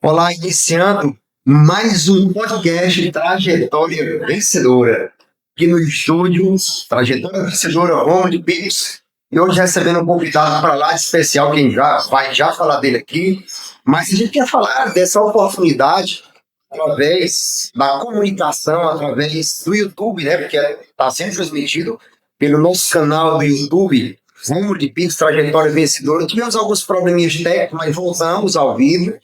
Olá, iniciando mais um podcast de Trajetória Vencedora. Aqui no estúdio, Trajetória Vencedora, Romulo Pires. E hoje recebendo um convidado para lá de especial, quem já falar dele aqui. Mas a gente quer falar dessa oportunidade através da comunicação, através do YouTube, né? Porque está sendo transmitido pelo nosso canal do YouTube, Romulo Pires, Trajetória Vencedora. Tivemos alguns probleminhas técnicos, mas voltamos ao vivo.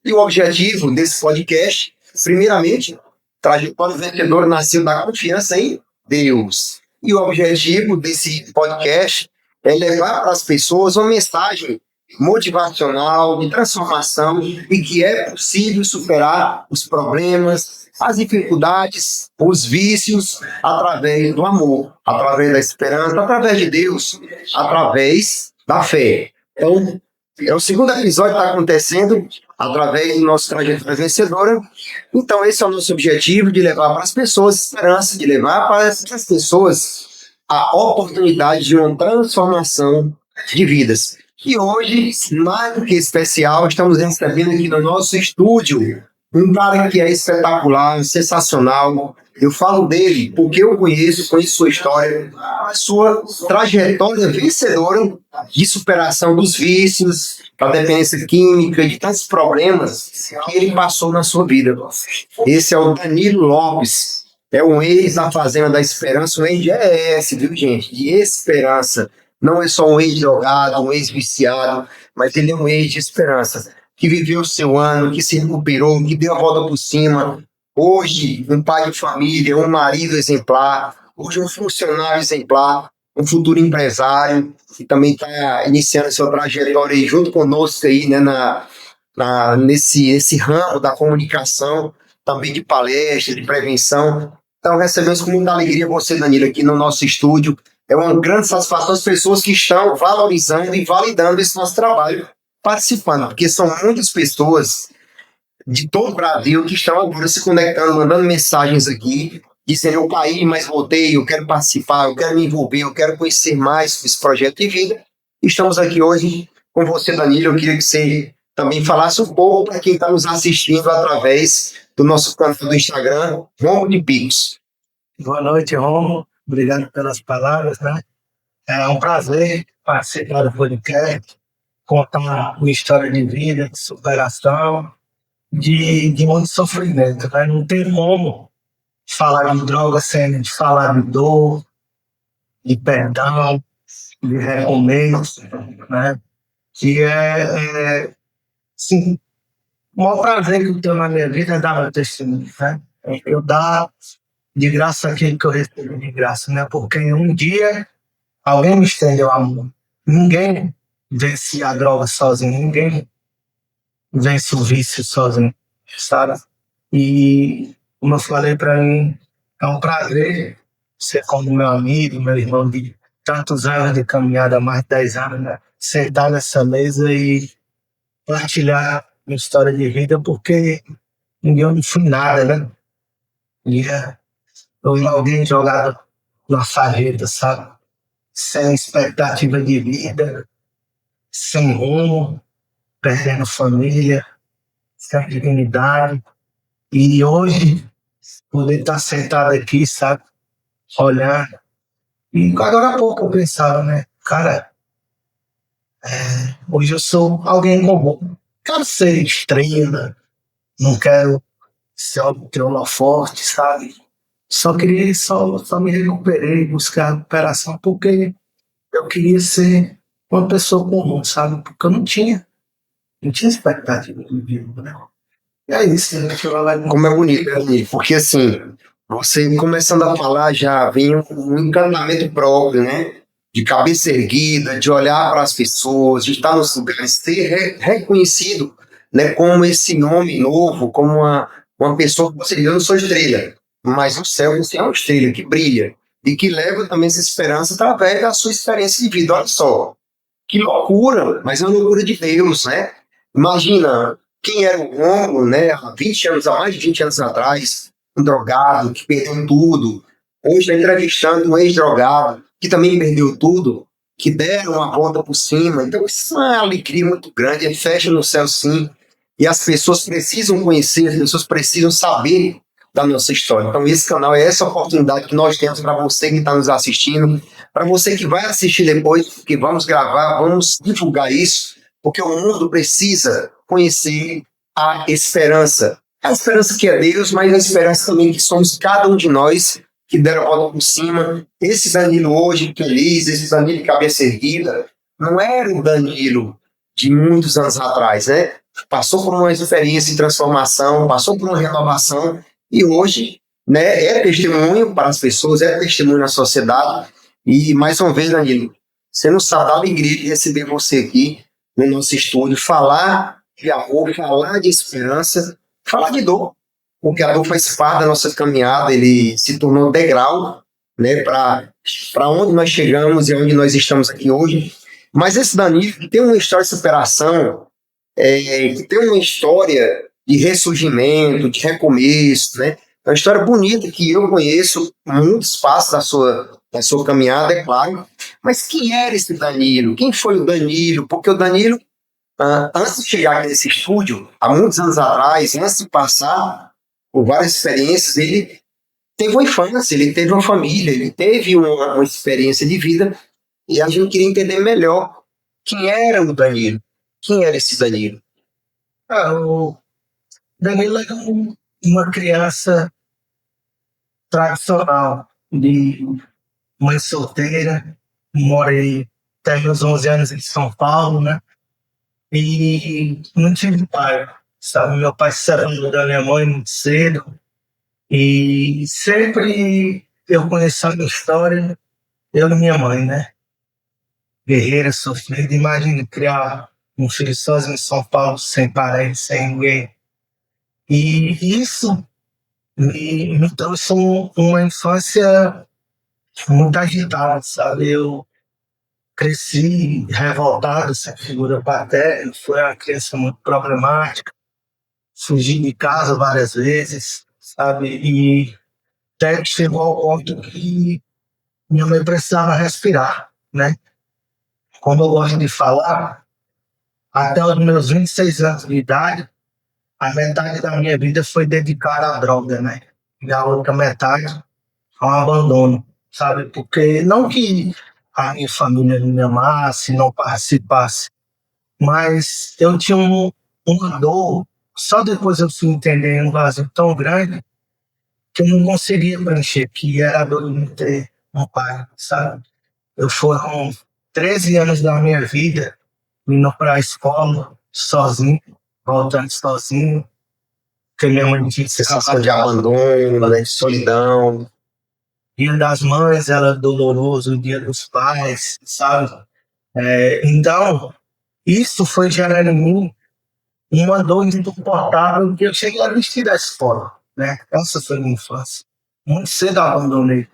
E o objetivo desse podcast, primeiramente, Trajetória Vencedora nasceu da confiança em Deus. E o objetivo desse podcast é levar para as pessoas uma mensagem motivacional, de transformação, e que é possível superar os problemas, as dificuldades, os vícios, através do amor, através da esperança, através de Deus, através da fé. Então, o segundo episódio está acontecendo através do nosso Trajetória Vencedora. Então, esse é o nosso objetivo, de levar para as pessoas esperança, de levar para as pessoas a oportunidade de uma transformação de vidas. E hoje, mais do que especial, estamos recebendo aqui no nosso estúdio um cara que é espetacular, sensacional. Eu falo dele porque eu conheço sua história, a sua trajetória vencedora de superação dos vícios, da dependência química, de tantos problemas que ele passou na sua vida. Esse é o Danilo Lopes, é um ex da Fazenda da Esperança, um ex-GS, viu, gente? De esperança. Não é só um ex-drogado, um ex-viciado, mas ele é um ex de esperança, que viveu o seu ano, que se recuperou, que deu a volta por cima. Hoje, um pai de família, um marido exemplar, hoje um funcionário exemplar, um futuro empresário, que também está iniciando a sua trajetória aí junto conosco aí, né, nesse ramo da comunicação, também de palestra, de prevenção. Então, recebemos com muita alegria você, Danilo, aqui no nosso estúdio. É uma grande satisfação as pessoas que estão valorizando e validando esse nosso trabalho, participando, porque são muitas pessoas de todo o Brasil que estão agora se conectando, mandando mensagens aqui, dizendo: eu caí, mas voltei, eu quero participar, eu quero me envolver, eu quero conhecer mais esse projeto de vida. Estamos aqui hoje com você, Danilo. Eu queria que você também falasse um pouco para quem está nos assistindo através do nosso canal do Instagram, Romulo Pires. Boa noite, Romulo. Obrigado pelas palavras, né? É um prazer participar do podcast, contar uma história de vida, de superação, de muito sofrimento, né? Não tem como falar de droga sem falar de dor, de perdão, de recomeço, né? Que sim, o maior prazer que eu tenho na minha vida é dar meu testemunho, né? Eu dar de graça aquilo que eu recebi de graça, né? Porque um dia alguém me estendeu a mão. Ninguém vence a droga sozinho, ninguém vence o vício sozinho, sabe? E, como eu falei pra mim, é um prazer ser como meu amigo, meu irmão de tantos anos de caminhada, mais de 10 anos, né? Sentar nessa mesa e partilhar minha história de vida, porque ninguém não fui nada, né? Eu vi alguém jogado na sarjeta, sabe? Sem expectativa de vida, sem rumo, perdendo família, sem dignidade. E hoje, poder estar sentado aqui, sabe? Olhar. E agora há pouco eu pensava, né? Cara, hoje eu sou alguém comum. Quero ser estrela, não quero ser um forte, sabe? Só me recuperei, buscar a recuperação, porque eu queria ser uma pessoa comum, sabe? Porque eu não tinha expectativa de vida, né? E é isso, né? Como é bonito, né, Danilo? Porque assim, você começando a falar já vem um encantamento próprio, né? De cabeça erguida, de olhar para as pessoas, de estar nos lugares, ser reconhecido, né, como esse homem novo, como uma pessoa que você, eu não sou estrela, mas no céu você é uma estrela que brilha e que leva também essa esperança através da sua experiência de vida. Olha só, que loucura, mas é uma loucura de Deus, né? Imagina quem era o Romulo, né, há mais de 20 anos atrás, um drogado que perdeu tudo. Hoje está entrevistando um ex-drogado que também perdeu tudo, que deram uma volta por cima. Então isso é uma alegria muito grande, é festa no céu sim. E as pessoas precisam conhecer, as pessoas precisam saber da nossa história. Então, esse canal é essa oportunidade que nós temos para você que está nos assistindo, para você que vai assistir depois, que vamos gravar, vamos divulgar isso, porque o mundo precisa conhecer a esperança. A esperança que é Deus, mas a esperança também que somos cada um de nós que deram a volta por cima. Esse Danilo hoje, feliz, esse Danilo de cabeça erguida, não era o Danilo de muitos anos atrás, né? Passou por uma experiência de transformação, passou por uma renovação, e hoje, né, é testemunho para as pessoas, é testemunho na sociedade. E mais uma vez, Danilo, você não sabe a alegria de receber você aqui no nosso estúdio, falar de amor, falar de esperança, falar de dor, porque a dor faz parte da nossa caminhada, ele se tornou um degrau, né, para onde nós chegamos e onde nós estamos aqui hoje. Mas esse Danilo que tem uma história de superação, que tem uma história de ressurgimento, de recomeço, né? É uma história bonita que eu conheço muitos passos da sua caminhada, é claro. Mas quem era esse Danilo? Quem foi o Danilo? Porque o Danilo, antes de chegar aqui nesse estúdio, há muitos anos atrás, antes de passar por várias experiências, ele teve uma infância, ele teve uma família, ele teve uma experiência de vida, e a gente queria entender melhor quem era o Danilo. Quem era esse Danilo? O Danilo era uma criança tradicional, de mãe solteira, morei até meus 11 anos em São Paulo, né? E não tive pai, sabe? Meu pai se separou da minha mãe muito cedo, e sempre eu conheci a minha história, eu e minha mãe, né? Guerreira, sofrida, imagina criar um filho sozinho em São Paulo, sem parente, sem ninguém. E isso me trouxe uma infância muito agitada, sabe? Eu cresci revoltado, sem figura paterna, fui uma criança muito problemática, fugi de casa várias vezes, sabe? E até que chegou ao ponto que minha mãe precisava respirar, né? Como eu gosto de falar, até os meus 26 anos de idade, a metade da minha vida foi dedicada à droga, né? E a outra metade ao abandono, sabe? Porque não que a minha família não me amasse, não participasse, mas eu tinha uma dor, só depois eu fui entender um vazio tão grande que eu não conseguia preencher, que era a dor de não ter um pai, sabe? Eu foram 13 anos da minha vida indo para a escola sozinho, voltando sozinho, porque minha mãe tinha Sensação de abandono, né, de solidão. Dia das Mães era doloroso, o Dia dos Pais, sabe? Então, isso foi gerando em mim uma dor insuportável que eu cheguei a vestir da escola, né? Essa foi a minha infância. Muito cedo eu abandonei,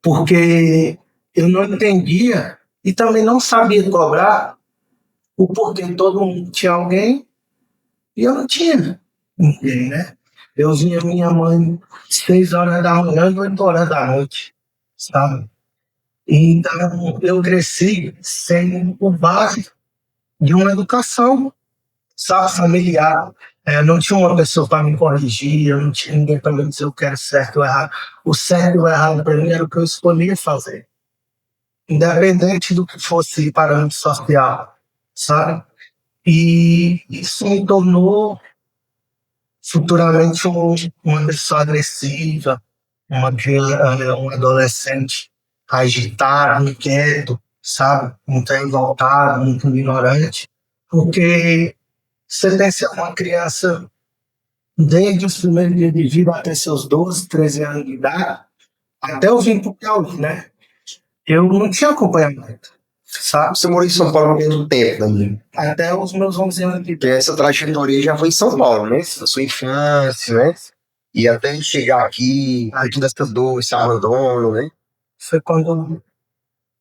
porque eu não entendia e também não sabia cobrar o porquê todo mundo tinha alguém e eu não tinha ninguém, né? Eu via minha mãe 6 horas da manhã e 8 horas da noite, sabe? Então, eu cresci sem o básico de uma educação, sabe, familiar. Não tinha uma pessoa para me corrigir, eu não tinha ninguém para me dizer o que era certo ou errado. O certo e o errado para mim era o que eu escolhia fazer, independente do que fosse parâmetro social, sabe? E isso me tornou futuramente uma pessoa agressiva, um adolescente agitado, inquieto, sabe? Muito revoltado, muito ignorante, porque você tem que ser uma criança desde os primeiros dias de vida até seus 12, 13 anos de idade, até eu vim pro Piauí, né? Eu não tinha acompanhamento, sabe? Você morou em São Paulo há muito tempo, Danilo. Até os meus 11 anos de idade. Essa trajetória já foi em São Paulo, né? Na sua infância, né? E até chegar aqui, toda essa dor, esse abandono, né? Foi quando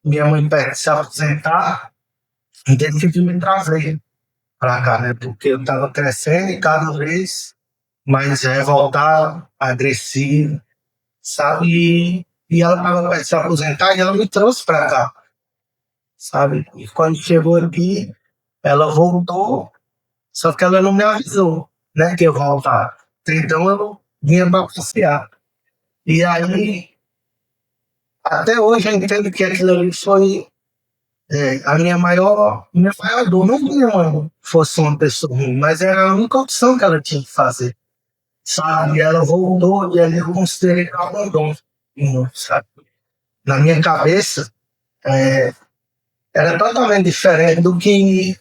minha mãe se aposentar e decidiu me trazer pra cá, né? Porque eu tava crescendo e cada vez mais revoltado, agressivo, sabe? E ela tava pra se aposentar e ela me trouxe pra cá, sabe? E quando chegou aqui, ela voltou, só que ela não me avisou. né? Que eu voltava. Então eu vinha para passear. E aí, até hoje eu entendo que aquilo ali foi a minha maior dor. Não que minha mãe fosse uma pessoa ruim, mas era a única opção que ela tinha que fazer, sabe? Ela voltou e ali eu considerei abandono, sabe? Na minha cabeça, era totalmente diferente do que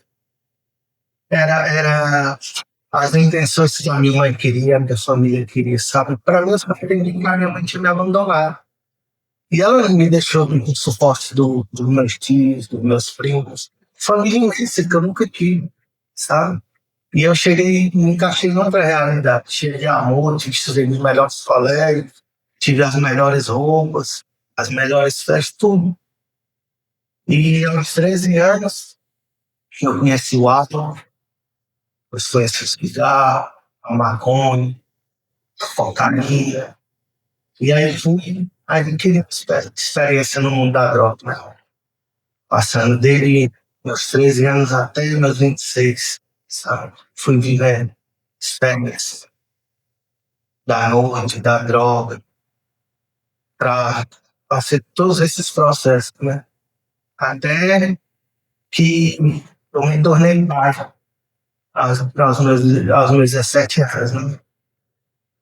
era as intenções que a minha mãe queria, a minha família queria, sabe? Para mim, eu só aprendi que a minha mãe tinha me abandonado. E ela me deixou com o suporte dos meus tios, dos meus primos, família imensa que eu nunca tive, sabe? E eu cheguei, me encaixei em outra realidade, cheio de amor, tive estudei nos melhores colégios, tive as melhores roupas, as melhores festas, tudo. E aos 13 anos, eu conheci o álcool, eu conheci o cigarro, a maconha, a cocaína. E aí fui adquirindo experiência no mundo da droga, né? Passando desde meus 13 anos até meus 26, sabe? Fui vivendo experiência da noite, da droga, para passar todos esses processos, né? Até que eu me tornei pai aos meus 17 anos, né?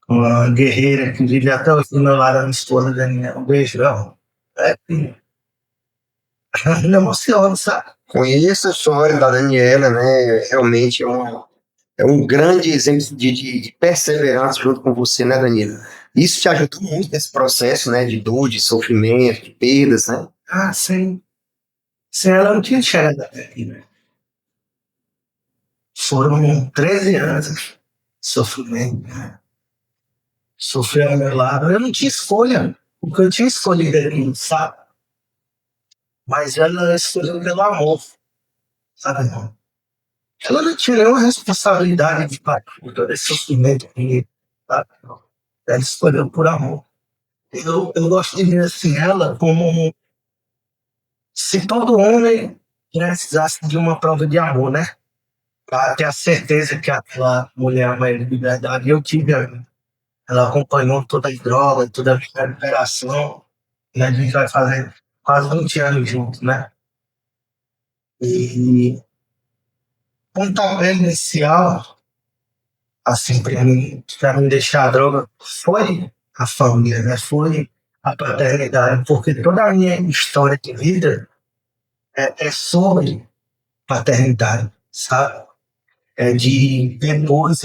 Uma guerreira que vive até hoje do meu lado, a minha esposa Daniela. Um beijão. Me emociona, sabe? Conheço a história da Daniela, né? Realmente é um grande exemplo de perseverança junto com você, né, Daniela? Isso te ajudou muito nesse processo, né, de dor, de sofrimento, de perdas, né? Sem ela eu não tinha chegado até aqui, né? Foram 13 anos de sofrimento, né? Sofrer ao meu lado. Eu não tinha escolha, porque eu tinha escolhido aquilo, sabe? Mas ela escolheu pelo amor, sabe? Ela não tinha nenhuma responsabilidade de por todo esse sofrimento que, sabe? Ela escolheu por amor. Eu gosto de ver assim, ela como se todo homem precisasse de uma prova de amor, né? Para ter a certeza que aquela mulher é uma mulher de verdade. Eu tive, ela acompanhou toda a droga, toda a minha recuperação, e a gente vai fazer quase 20 anos juntos, né? E pontapé inicial, assim, para mim deixar a droga, foi a família, né? Foi a paternidade, porque toda a minha história de vida é sobre paternidade, sabe? Depois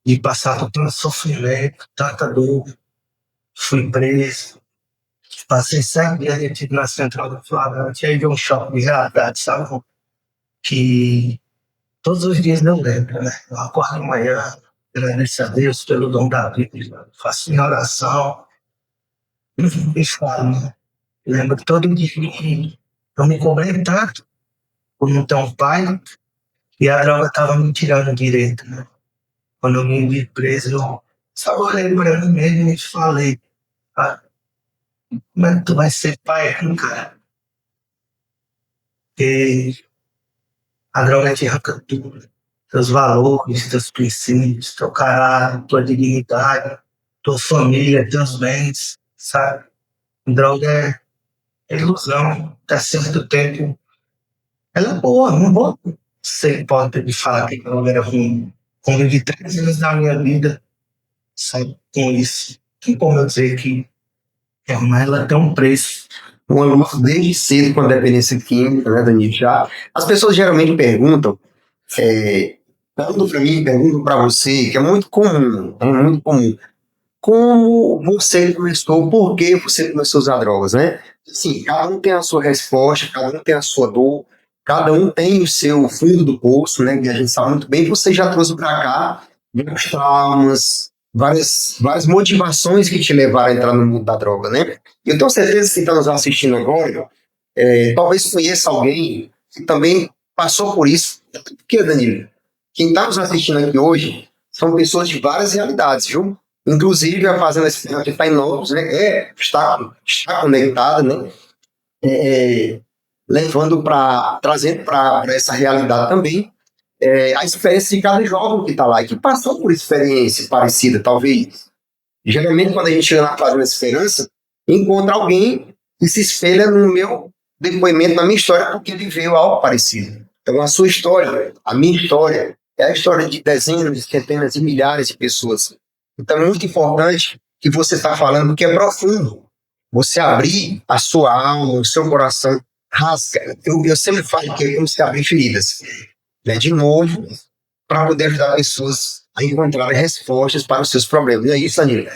de passar por tanto sofrimento, tanta dor, fui preso, passei 7 dias detido na central do flagrante, aí veio um choque de realidade, sabe? Que todos os dias eu lembro, né? Eu acordo de manhã, agradeço a Deus pelo dom da vida, faço minha oração, e falo, né? Lembro que todo dia que eu me cobrei tanto por não ter um pai, e a droga estava me tirando direito, né? Quando eu me vi preso, eu só olhei para mim mesmo e falei, ah, como é que tu vai ser pai, cara? Porque a droga te arranca tudo. Teus valores, teus princípios, teu caráter, tua dignidade, tua família, teus bens, sabe? Droga é ilusão. Até certo tempo, ela é boa, não vou ser hipócrita de falar que droga era ruim. Convivi 3 anos da minha vida, sabe, com isso. Tem como eu dizer que mas ela tem um preço. Uma luta desde cedo com a dependência química, né, Daniela? Já, as pessoas geralmente perguntam, perguntam para mim, perguntam para você, que é muito comum. Como você começou, por que você começou a usar drogas, né? Assim, cada um tem a sua resposta, cada um tem a sua dor, cada um tem o seu fundo do poço, né? Que a gente sabe muito bem que você já trouxe para cá vários traumas, várias motivações que te levaram a entrar no mundo da droga, né? Eu tenho certeza que quem está nos assistindo agora, talvez conheça alguém que também passou por isso. Porque, Danilo, quem está nos assistindo aqui hoje são pessoas de várias realidades, viu? Inclusive a Fazenda Esperança que está em Londres, né? Está conectada, né? Trazendo para essa realidade também. a experiência de cada jovem que está lá, e que passou por experiência parecida, talvez. Geralmente, quando a gente chega na página Esperança, encontra alguém que se espelha no meu depoimento, na minha história, porque ele viveu algo parecido. Então, a sua história, a minha história, é a história de dezenas, de centenas de milhares de pessoas. Então, é muito importante que você está falando, que é profundo. Você abrir a sua alma, o seu coração, rasga. Eu sempre falo que é como se abrir feridas. Né? De novo, para poder ajudar pessoas a encontrarem respostas para os seus problemas. Não é isso, Danilo?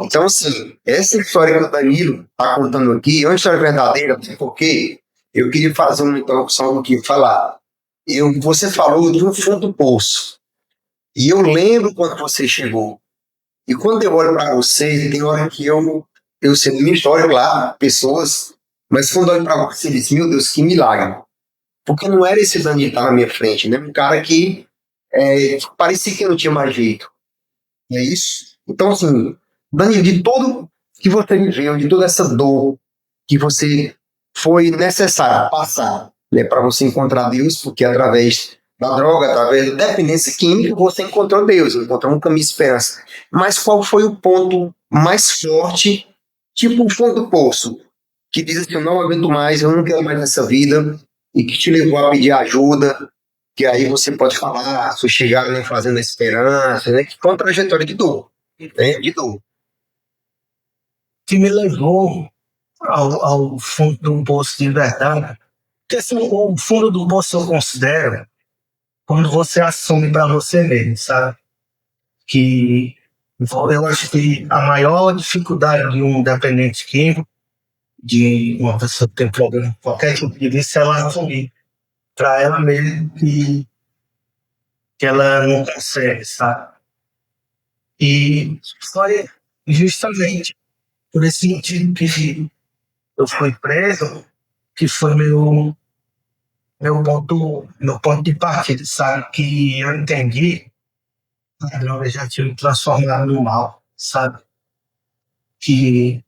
Então, assim, essa história que o Danilo está contando aqui é uma história verdadeira, porque eu queria fazer uma introdução do que falar. Você falou de um fundo do poço. E eu lembro quando você chegou. E quando eu olho para você, tem hora que eu sei minha história, claro, pessoas, mas quando eu olho para você, eu disse, meu Deus, que milagre. Porque não era esse Danilo que estava na minha frente, né? Um cara que parecia que não tinha mais jeito. Não é isso? Então, assim, Danilo, de tudo que você viveu, de toda essa dor que você foi necessário passar, né, para você encontrar Deus, porque através da droga, através da dependência química, você encontrou Deus, encontrou um caminho de esperança. Mas qual foi o ponto mais forte, tipo um fundo do poço, que diz assim, eu não aguento mais, eu não quero mais essa vida, e que te levou a pedir ajuda, que aí você pode falar, a sua chegada, né, fazendo a esperança, né, que foi uma trajetória de dor, né, de dor. Que me levou ao fundo do poço de verdade. Porque assim, o fundo do poço eu considero quando você assume para você mesmo, sabe? Que eu acho que a maior dificuldade de um dependente químico, de uma pessoa que tem problema, qualquer tipo de vício, é ela assumir para ela mesmo que ela não consegue, sabe? E foi justamente por esse motivo que eu fui preso, que foi meu ponto de partida, sabe? Que eu entendi que a droga já tinha me transformado no mal, sabe? Que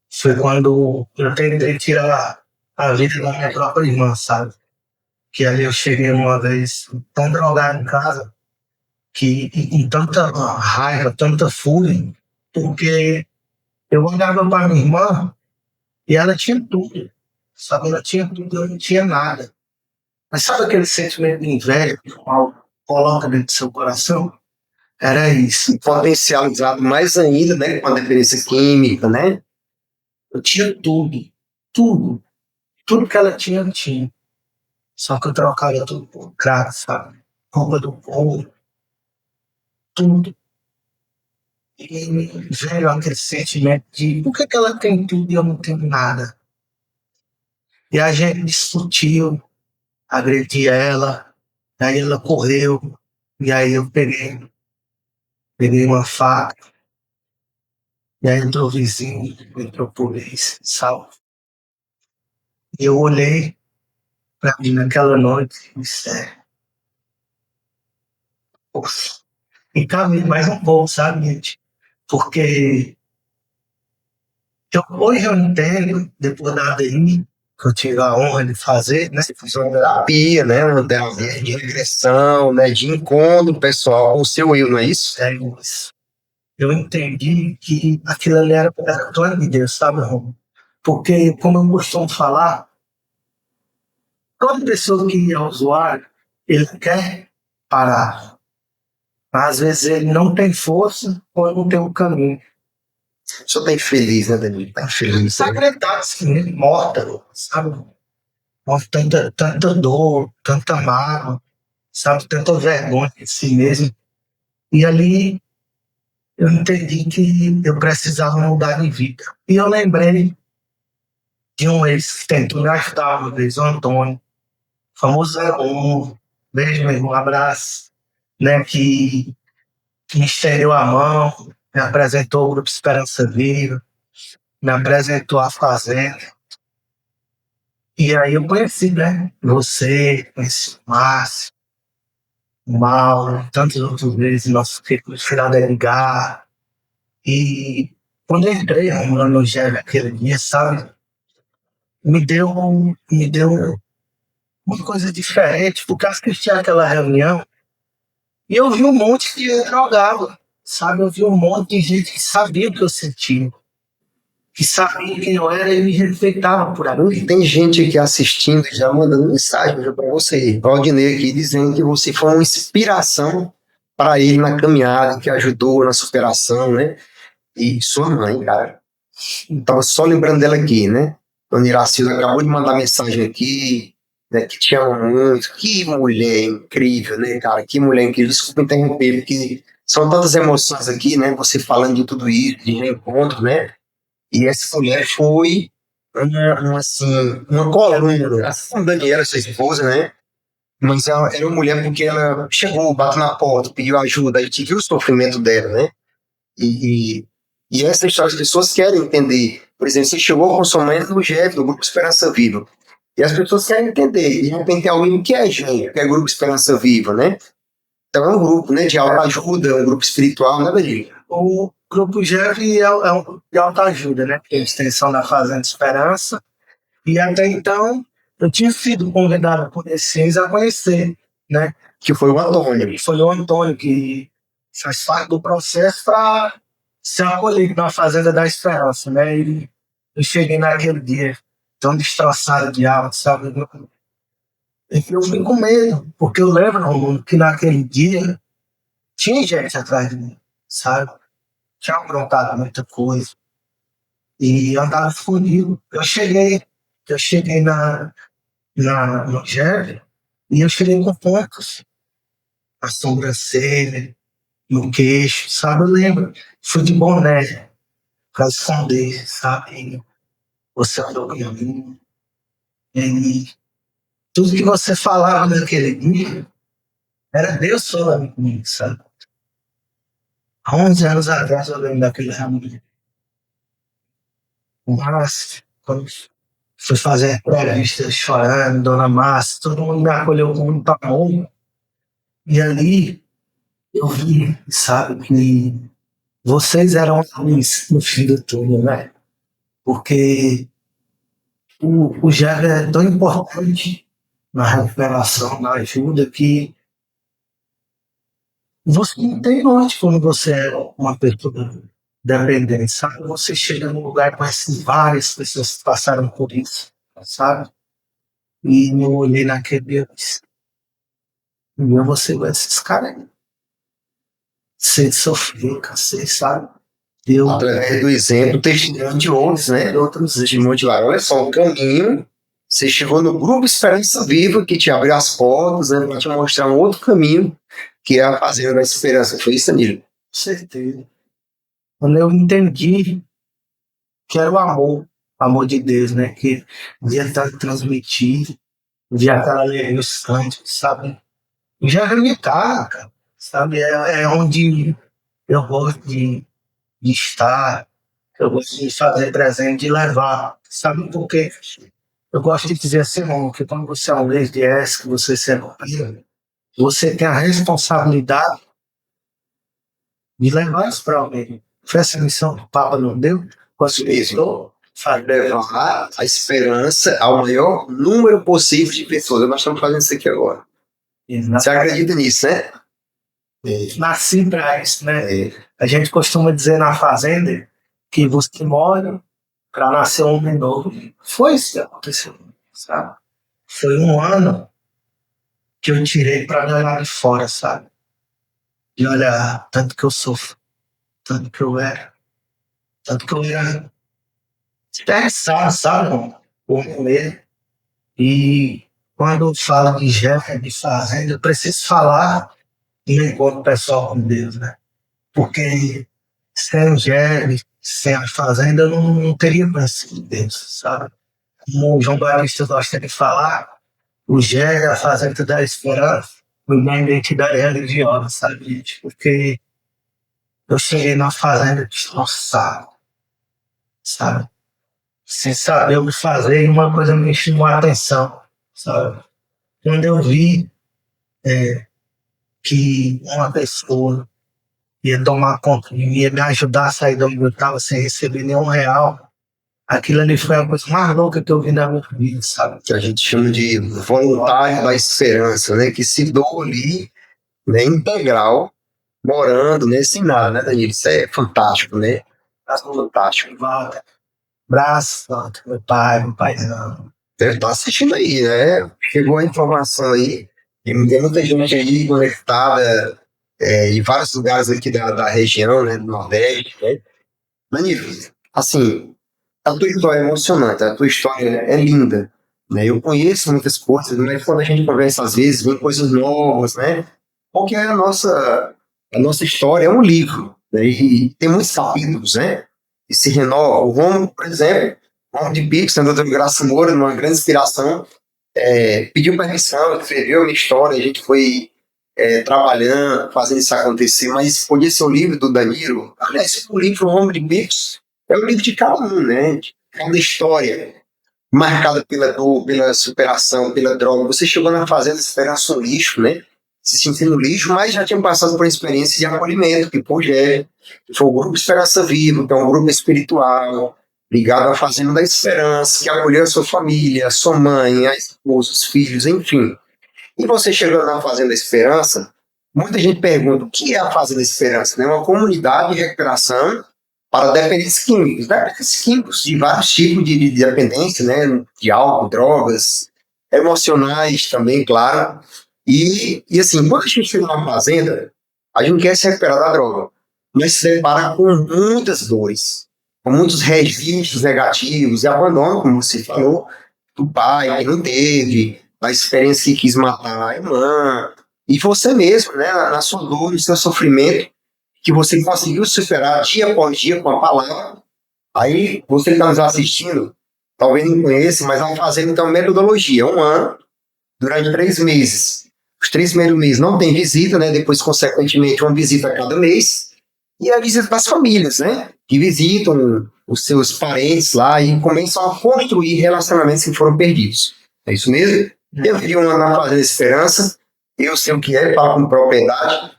foi quando eu tentei tirar a vida da minha própria irmã, sabe? Que ali eu cheguei uma vez tão drogado em casa, que e com tanta raiva, tanta fúria, porque eu olhava para minha irmã e ela tinha tudo, sabe? Ela tinha tudo, eu não tinha nada. Mas sabe aquele sentimento de inveja que o mal coloca dentro do seu coração? Era isso. Potencializado mais ainda, né, com a dependência química, né? Eu tinha tudo, tudo. Tudo que ela tinha, eu tinha. Só que eu trocava tudo por crack, sabe? Roupa do povo, tudo. E me veio aquele sentimento de por que ela tem tudo e eu não tenho nada? E a gente discutiu, agredi ela, aí ela correu, e aí eu peguei uma faca, e aí entrou o vizinho, entrou a polícia, sabe? E eu olhei pra mim naquela noite e disse, poxa, e caminhei mais um pouco, sabe, gente? Porque hoje eu entendo, depois da ADI, que eu tive a honra de fazer, né? Fazer uma terapia, né? Uma terapia de regressão, né? De encontro pessoal com o seu eu, não é isso? É isso. Eu entendi que aquilo ali era plano de Deus, sabe, Romulo? Porque, como eu costumo falar, toda pessoa que é usuário, ele quer parar. Mas, às vezes, ele não tem força ou não tem um caminho. Só tá infeliz, né, Danilo? Tá infeliz. Sacredade, assim, morta, sabe? Morta, tanta dor, tanta mágoa, sabe? Tanta vergonha de si mesmo. E ali eu entendi que eu precisava mudar de vida. E eu lembrei de um ex que tentou me ajudar uma vez, o Antônio, famoso 01, beijo, meu irmão, um abraço, né? Que me estendeu a mão, me apresentou o Grupo Esperança Viva, me apresentou a Fazenda. E aí eu conheci, né? Você, conheci o Márcio, o Mauro, tantas outras vezes, nosso círculo de Filadeligar. E quando eu entrei no GEV aquele dia, sabe? Me deu uma coisa diferente, porque eu assisti aquela reunião E eu vi um monte de drogado, sabe? Eu vi um monte de gente que sabia o que eu sentia, que sabia quem eu era e me respeitava por ali. Tem gente aqui assistindo e já mandando mensagem para você, Valdinei aqui, dizendo que você foi uma inspiração para ele na caminhada, que ajudou na superação, né? E sua mãe, cara. Tava só lembrando dela aqui, né? Dona Iracilda acabou de mandar mensagem aqui, né? Que te ama muito. Que mulher incrível, né, cara? Que mulher incrível. Desculpa interromper, porque são tantas emoções aqui, né? Você falando de tudo isso, de reencontro, né? E essa mulher foi assim, uma coluna. A Daniela, sua esposa, né? Mas ela era uma mulher porque ela chegou, bateu na porta, pediu ajuda, a gente viu o sofrimento dela, né? E, e, e essa história as pessoas querem entender. Por exemplo, você chegou com sua mãe no GEF, do Grupo Esperança Viva. E as pessoas querem entender. E de repente tem alguém que é gente, que é Grupo Esperança Viva, né? Então é um grupo, né, de autoajuda, é um grupo espiritual, nada disso. O Grupo GEV é um grupo de autoajuda, né? Que é a extensão da Fazenda Esperança. E até então, eu tinha sido convidado por esses a conhecer, né? Que foi o Antônio. Foi o Antônio que faz parte do processo para ser acolhido na Fazenda da Esperança, né? E eu cheguei naquele dia tão destroçado de alma, sabe? Eu fiquei com medo, porque eu lembro que naquele dia tinha gente atrás de mim, sabe? Tinha aprontado muita coisa. E eu andava escondido. Eu cheguei no GEV e eu cheguei com pontos. A sobrancelha, no queixo, sabe? Eu lembro. Fui de boné pra esconder, sabe? Você andou comigo. E tudo que você falava naquele dia era Deus falando comigo, sabe? Há 11 anos atrás eu lembro daquele ramiro. Mas, quando fui fazer entrevista chorando, Dona Márcia, todo mundo me acolheu com muito amor. E ali eu vi, sabe, que vocês eram a luz no fim do túnel, né? Porque o GEV é tão importante na recuperação, na ajuda, que você não tem norte quando você é uma pessoa dependente, sabe? Você chega num lugar e conhece várias pessoas que passaram por isso, sabe? E eu olhei naquele dia e disse, meu, você vai esses caras aí. Você sofreu, cacete, sabe? Deu Através do exemplo, testemunho de outros, né? outros Te motivaram. Olha só, o caminho. Você chegou no Grupo Esperança Viva, que te abriu as portas, né? Para te mostrar um outro caminho, que é a Fazenda da Esperança. Foi isso, Danilo? Com certeza. Quando eu entendi que era o amor de Deus, né? Que devia estar transmitido, devia estar ali nos cantos, sabe? Já me cara, sabe? É onde eu gosto de estar, eu gosto de fazer presente, de levar, sabe? Porque eu gosto de dizer assim, irmão, que quando você é um líder de S, que você se acompanha, você tem a responsabilidade de levar isso para alguém. Foi essa missão que o Papa não deu? Mesmo. Levar a esperança ao maior número possível de pessoas. Nós estamos fazendo isso aqui agora. Você acredita nisso, né? Nasci para isso, né? É. A gente costuma dizer na fazenda que você morre para nascer um homem novo. Foi isso que aconteceu, sabe? Foi um ano que eu tirei para me olhar de fora, sabe? E olhar tanto que eu sofro, tanto que eu era, tanto que eu era estressado, sabe, irmão? Por mim mesmo. E quando eu falo de jefe, de fazenda, eu preciso falar do encontro pessoal com Deus, né? Porque sem o GEV, sem a fazenda, eu não teria conhecido Deus, sabe? Como o João Batista gosta de falar, o GEV, a fazenda da esperança, foi minha identidade religiosa, sabe, gente? Porque eu cheguei na fazenda destroçado, sabe? Sem saber o que fazer, e uma coisa me chamou a atenção, sabe? Quando eu vi que uma pessoa ia tomar conta de mim, ia me ajudar a sair de onde eu estava sem receber nenhum real, aquilo ali foi a coisa mais louca que eu vi na minha vida, sabe? Que a gente chama de voluntário da esperança, né? Que se doa ali né, integral, morando, né, sem nada, né, Danilo? Isso é fantástico, né? Fantástico. Volta. Abraço, volta. Meu paizão. Deve estar assistindo aí, né? Chegou a informação aí, e tem muita gente aí conectada em vários lugares aqui da região, né, do Nordeste, né? Danilo, assim, a tua história é emocionante, a tua história é linda, né? Eu conheço muitas coisas, mas quando a gente conversa às vezes, vem coisas novas, né? Porque a nossa história é um livro, né? E tem muitos capítulos, né? E se renova. O Romo, por exemplo, o Romo de Pix, né, Dr. Graça Moura, uma grande inspiração, pediu permissão, escreveu a minha história, a gente foi trabalhando, fazendo isso acontecer, mas podia ser o livro do Danilo. Aliás, o livro Romo de Pix é o livro de cada um, né? De cada história marcada pela dor, pela superação, pela droga. Você chegou na fazenda esperança um lixo, né? Se sentindo lixo, mas já tinha passado por uma experiência de acolhimento, que que foi o Grupo Esperança Viva, que é um grupo espiritual ligado à Fazenda da Esperança, que acolheu a sua família, a sua mãe, a esposa, os filhos, enfim. E você chegando na Fazenda da Esperança, muita gente pergunta o que é a Fazenda da Esperança, né? Uma comunidade de recuperação para dependentes químicos de vários tipos de dependência, né? De álcool, drogas, emocionais também, claro. E assim, quando a gente chega na fazenda, a gente quer se recuperar da droga, mas se depara com muitas dores, com muitos registros negativos e abandono, como você falou, do pai que não teve, da experiência que quis matar a irmã, e você mesmo, né? Na sua dor, no seu sofrimento, que você conseguiu superar dia após dia com a palavra. Aí, você que está nos assistindo, talvez não conheça, mas vamos fazer então metodologia. 1 ano, durante 3 meses. Os 3 primeiros meses não tem visita, né? Depois, consequentemente, uma visita a cada mês. E a visita das famílias, né? Que visitam os seus parentes lá e começam a construir relacionamentos que foram perdidos. É isso mesmo? Eu vivi 1 ano na Fazenda Esperança, eu sei o que é, falo com propriedade.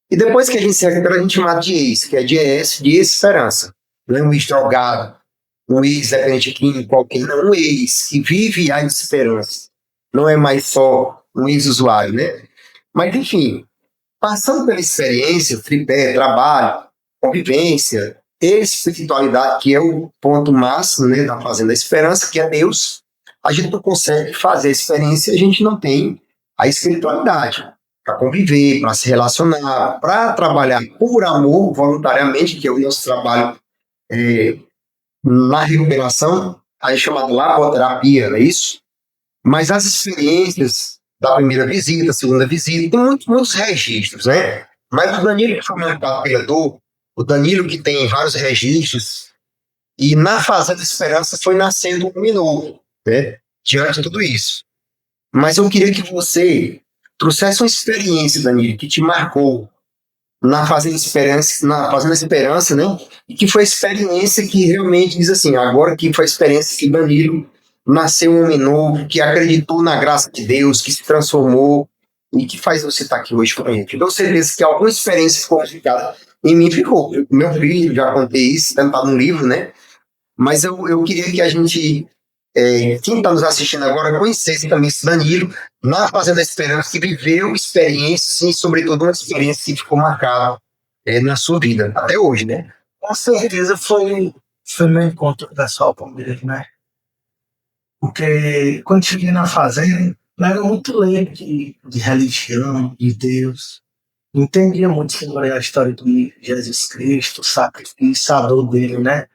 E depois que a gente se recupera, a gente chama de ex, que é de ES, de esperança. Não é um ex drogado, um ex dependente químico qualquer, não, um ex que vive a esperança. Não é mais só um ex-usuário, né? Mas, enfim, passando pela experiência, tripé, trabalho, convivência, espiritualidade, que é o ponto máximo, né, da Fazenda da Esperança, que é Deus, a gente não consegue fazer a experiência, a gente não tem a espiritualidade para conviver, para se relacionar, para trabalhar por amor, voluntariamente, que é o nosso trabalho na recuperação, aí é chamado laboterapia, não é isso? Mas as experiências da primeira visita, segunda visita, tem muitos registros, né? Mas o Danilo que foi marcado pela dor, o Danilo que tem vários registros, e na Fazenda Esperança foi nascendo um novo, né? Diante de tudo isso. Mas eu queria que você trouxesse uma experiência, Danilo, que te marcou na Fazenda Esperança, né? E que foi a experiência que realmente diz assim, agora que foi a experiência que Danilo nasceu um homem novo, que acreditou na graça de Deus, que se transformou e que faz você estar aqui hoje com a gente. Tenho certeza que alguma experiência ficou ficada em mim ficou. Meu filho, já contei isso, está no livro, né? Mas eu queria que a gente, quem está nos assistindo agora, conhecesse também esse Danilo na Fazenda Esperança, que viveu experiências e, sobretudo, uma experiência que ficou marcada na sua vida, até hoje, né? Com certeza foi meu encontro pessoal com Deus, né? Porque quando cheguei na fazenda, eu era muito leigo de religião, de Deus. Não entendia muito sobre a história de Jesus Cristo, o sacrifício, a dor dele, né?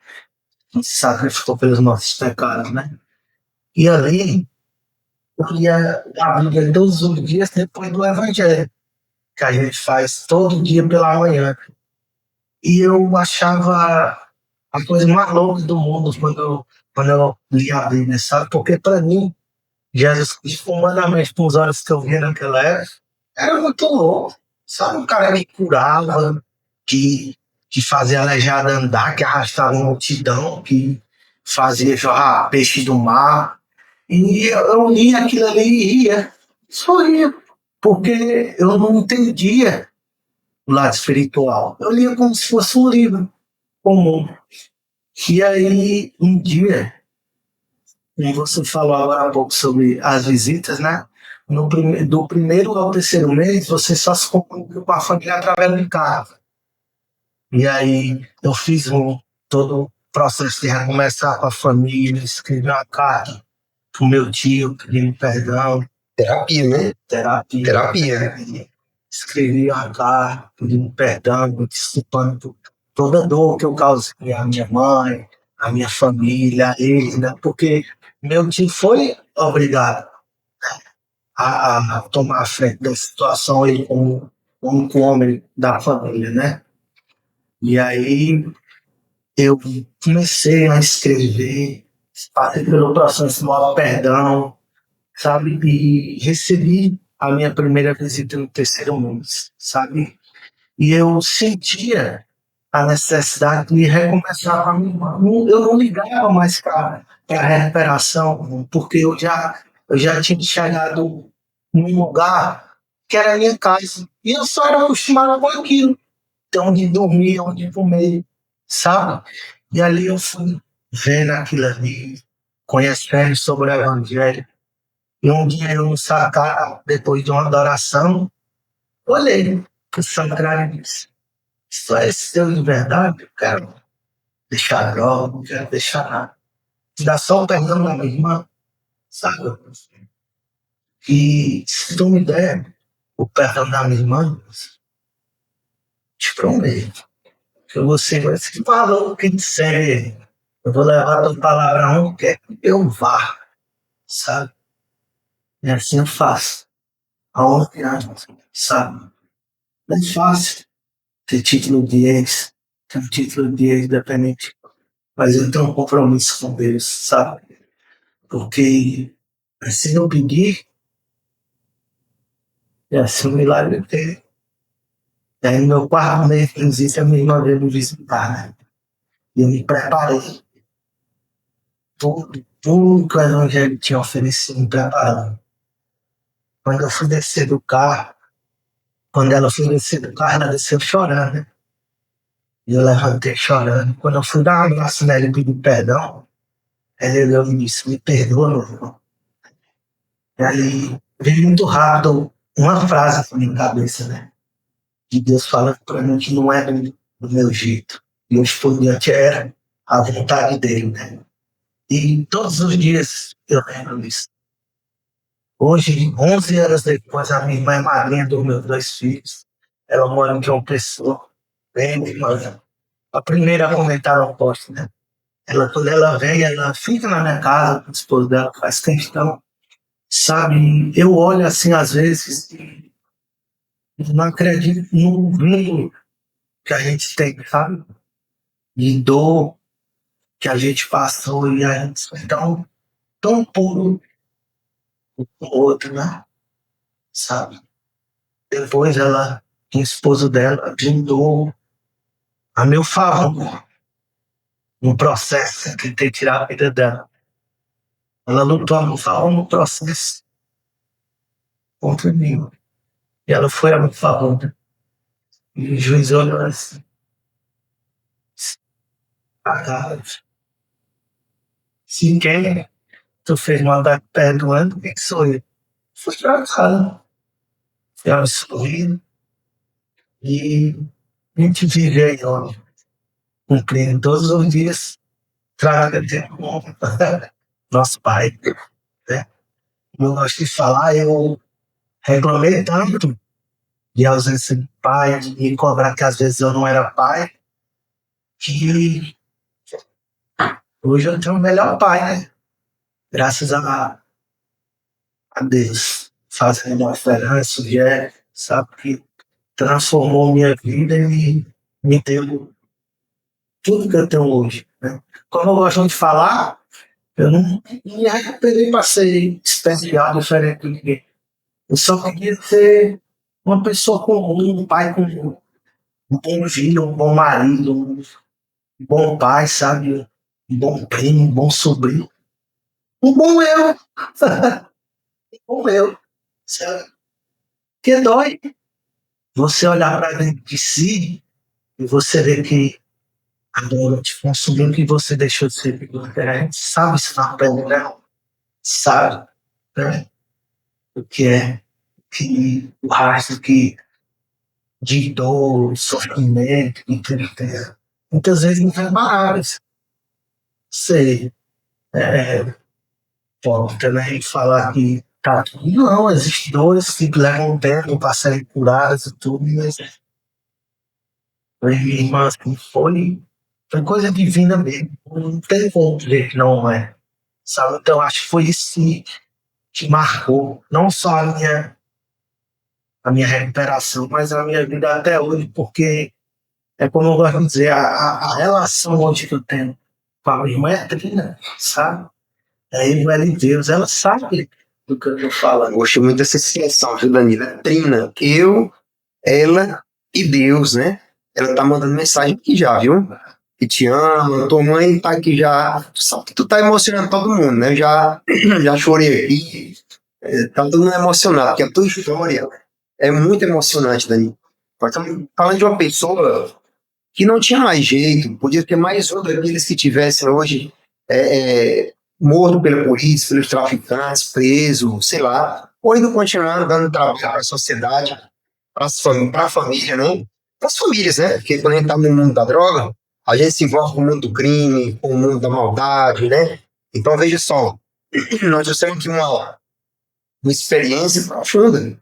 Que se sacrificou pelos nossos pecados, né? E ali, eu ia a Bíblia todos os dias depois do Evangelho, que a gente faz todo dia pela manhã. E eu achava a coisa mais louca do mundo quando eu li a Bíblia, sabe? Porque para mim, Jesus Cristo, humanamente, com os olhos que eu via naquela época, era muito louco. Sabe? O cara me curava, que fazia aleijado andar, que arrastava uma multidão, que fazia jorrar peixe do mar. E eu lia aquilo ali e ria, só ria, porque eu não entendia o lado espiritual. Eu lia como se fosse um livro comum. E aí, um dia, como você falou agora há pouco sobre as visitas, né? do primeiro ao terceiro mês, você só se comunica com a família através de carta. E aí eu fiz todo o processo de recomeçar com a família, escrevi uma carta pro meu tio pedindo perdão, Terapia, né? terapia. Terapia. Escrevi uma carta pedindo perdão, me desculpando por toda a dor que eu causei à minha mãe, à minha família, a ele, né? Porque meu tio foi obrigado a tomar a frente da situação, ele como um homem da família, né? E aí eu comecei a escrever, passei pelo processo do perdão, sabe? E recebi a minha primeira visita no terceiro mês, sabe? E eu sentia a necessidade de recomeçar com a minha irmã. Eu não ligava mais para a recuperação, porque eu já tinha chegado num lugar que era a minha casa. E eu só era acostumado com aquilo. Então, onde dormir, onde comer, sabe? E ali eu fui vendo aquilo ali, conhecendo sobre o Evangelho. E um dia eu no sacar, depois de uma adoração, olhei para o sacrário e disse: só esse Deus de verdade, eu quero deixar droga, não quero deixar nada. Dá só o perdão da minha irmã, sabe? E se tu me der o perdão da minha irmã, te prometo que você vai se falou o que disser. Eu vou levar a tua palavra onde quer que eu vá, sabe? E assim eu faço. Aonde sabe? Não é fácil ter título de ex, ter um título de ex-dependente, mas eu tenho um compromisso com Deus, sabe? Porque assim eu pedir, e assim o milagre ter. E aí no meu quarto mês, inclusive, a minha irmã veio me visitar, né? E eu me preparei. Tudo que o Evangelho tinha oferecido, me preparando. Quando eu fui descer do carro, quando ela foi descer do carro, ela desceu chorando, né? E eu levantei chorando. Quando eu fui dar um abraço nela e pedir perdão, ela olhou e disse: me perdoa, meu irmão. E aí veio muito rápido uma frase na minha cabeça, né? De Deus falando para mim que não era do meu jeito. E o espoliante era a vontade dele, né? E todos os dias eu lembro disso. Hoje, 11 anos depois, a minha irmã é madrinha dos meus 2 filhos. Ela mora em João Pessoa. Bem, irmã. A primeira a comentar no post, né? Quando ela vem, ela fica na minha casa, com o esposo dela, faz questão. Sabe, eu olho assim às vezes e não acredito no mundo que a gente tem, sabe? De dor que a gente passou e a gente foi tão puro com o outro, né? Sabe? Depois ela, o esposo dela, brindou a meu favor no processo de tentar tirar a vida dela. Ela lutou a meu favor no processo contra mim. E ela foi a meu favor, né? E o juiz olhou assim, se quem tu fez maldade perdoando, quem sou eu? Fui pra casa, fui absolvido e a gente vive aí, ó, cumprindo todos os dias, traga de nosso pai, né? Como eu gosto de falar, eu reclamei tanto de ausência de pai, de me cobrar que às vezes eu não era pai, que hoje eu tenho o melhor pai, né? Graças a Deus, fazendo uma diferença, sabe, que transformou minha vida e me deu tudo que eu tenho hoje, né? Como eu gosto de falar, eu não me arrependi para ser especial, diferente de ninguém. Eu só queria ser uma pessoa comum, um pai comum, um bom filho, um bom marido, um bom pai, sabe? Um bom primo, um bom sobrinho, um bom eu, um bom eu, sabe? Que dói você olhar para dentro de si e você ver que a droga te consumiu, que você deixou de ser diferente. Sabe isso na pele, né? Sabe? Né? o que é que o rastro que de dor, sofrimento, de tristeza. Muitas vezes não tem palavras. Sei, pode também falar que tá tudo. Não, existem dores que levam tempo para serem curadas e tudo, mas minha irmã assim, foi coisa divina mesmo. Não tem como dizer que não é. Sabe? Então acho que foi isso que marcou não só a minha recuperação, mas a minha vida até hoje, porque é como eu gosto de dizer, a relação hoje que eu tenho com a minha irmã é trina, sabe? É ele, ela e Deus, ela sabe do que eu tô falando. Gostei muito dessa expressão, viu, Danilo? É trina. Eu, ela e Deus, né? Ela tá mandando mensagem aqui já, viu? Que te ama, tua mãe tá aqui já. Só que tu tá emocionando todo mundo, né? Já chorei aqui. Tá todo mundo emocionado, porque a tua história é muito emocionante, Danilo. Nós estamos falando de uma pessoa que não tinha mais jeito, podia ter mais um daqueles que tivessem hoje morto pela polícia, pelos traficantes, preso, sei lá, ou ainda continuando dando trabalho para a sociedade, para a família, né? Para as famílias, né? Porque quando a gente está no mundo da droga, a gente se envolve com o mundo do crime, com o mundo da maldade, né? Então veja só, nós já temos aqui uma experiência profunda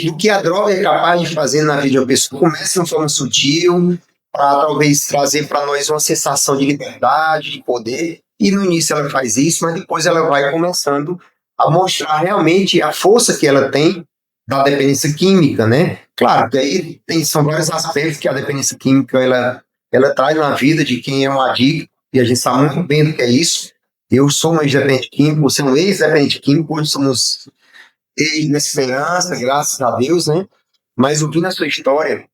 do que a droga é capaz de fazer na vida da pessoa. Começa de uma forma sutil, para talvez trazer para nós uma sensação de liberdade, de poder, e no início ela faz isso, mas depois ela vai começando a mostrar realmente a força que ela tem da dependência química, né? Claro, que aí são vários aspectos que a dependência química ela traz na vida de quem é um adicto, e a gente sabe muito bem do que é isso. Eu sou um ex-dependente químico, você é um ex-dependente químico, hoje somos na esperança, graças a Deus, né? Mas ouvindo a sua história,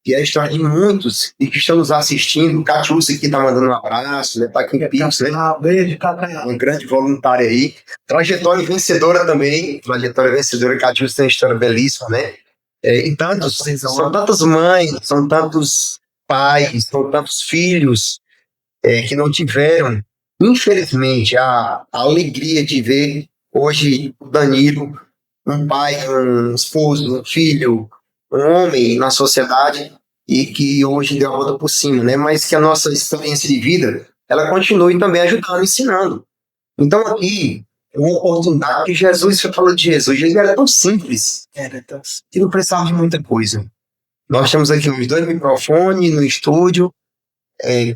que é a história de muitos e que estão nos assistindo, o Catiúcia aqui tá mandando um abraço, né? Tá aqui em Pix, né? Beijo, Cacá. Um grande voluntário aí. Trajetória vencedora também. Trajetória vencedora, Catiúcia tem uma história belíssima, né? E tantos, são tantas mães, são tantos pais, são tantos filhos que não tiveram, infelizmente, a alegria de ver hoje o Danilo, um pai, um esposo, um filho, um homem na sociedade e que hoje deu a volta por cima, né? Mas que a nossa experiência de vida, ela continue também ajudando, ensinando. Então aqui, uma oportunidade que Jesus, você falou de Jesus, Jesus era tão simples, que não precisava de muita coisa. Nós temos aqui uns 2 microfones no estúdio.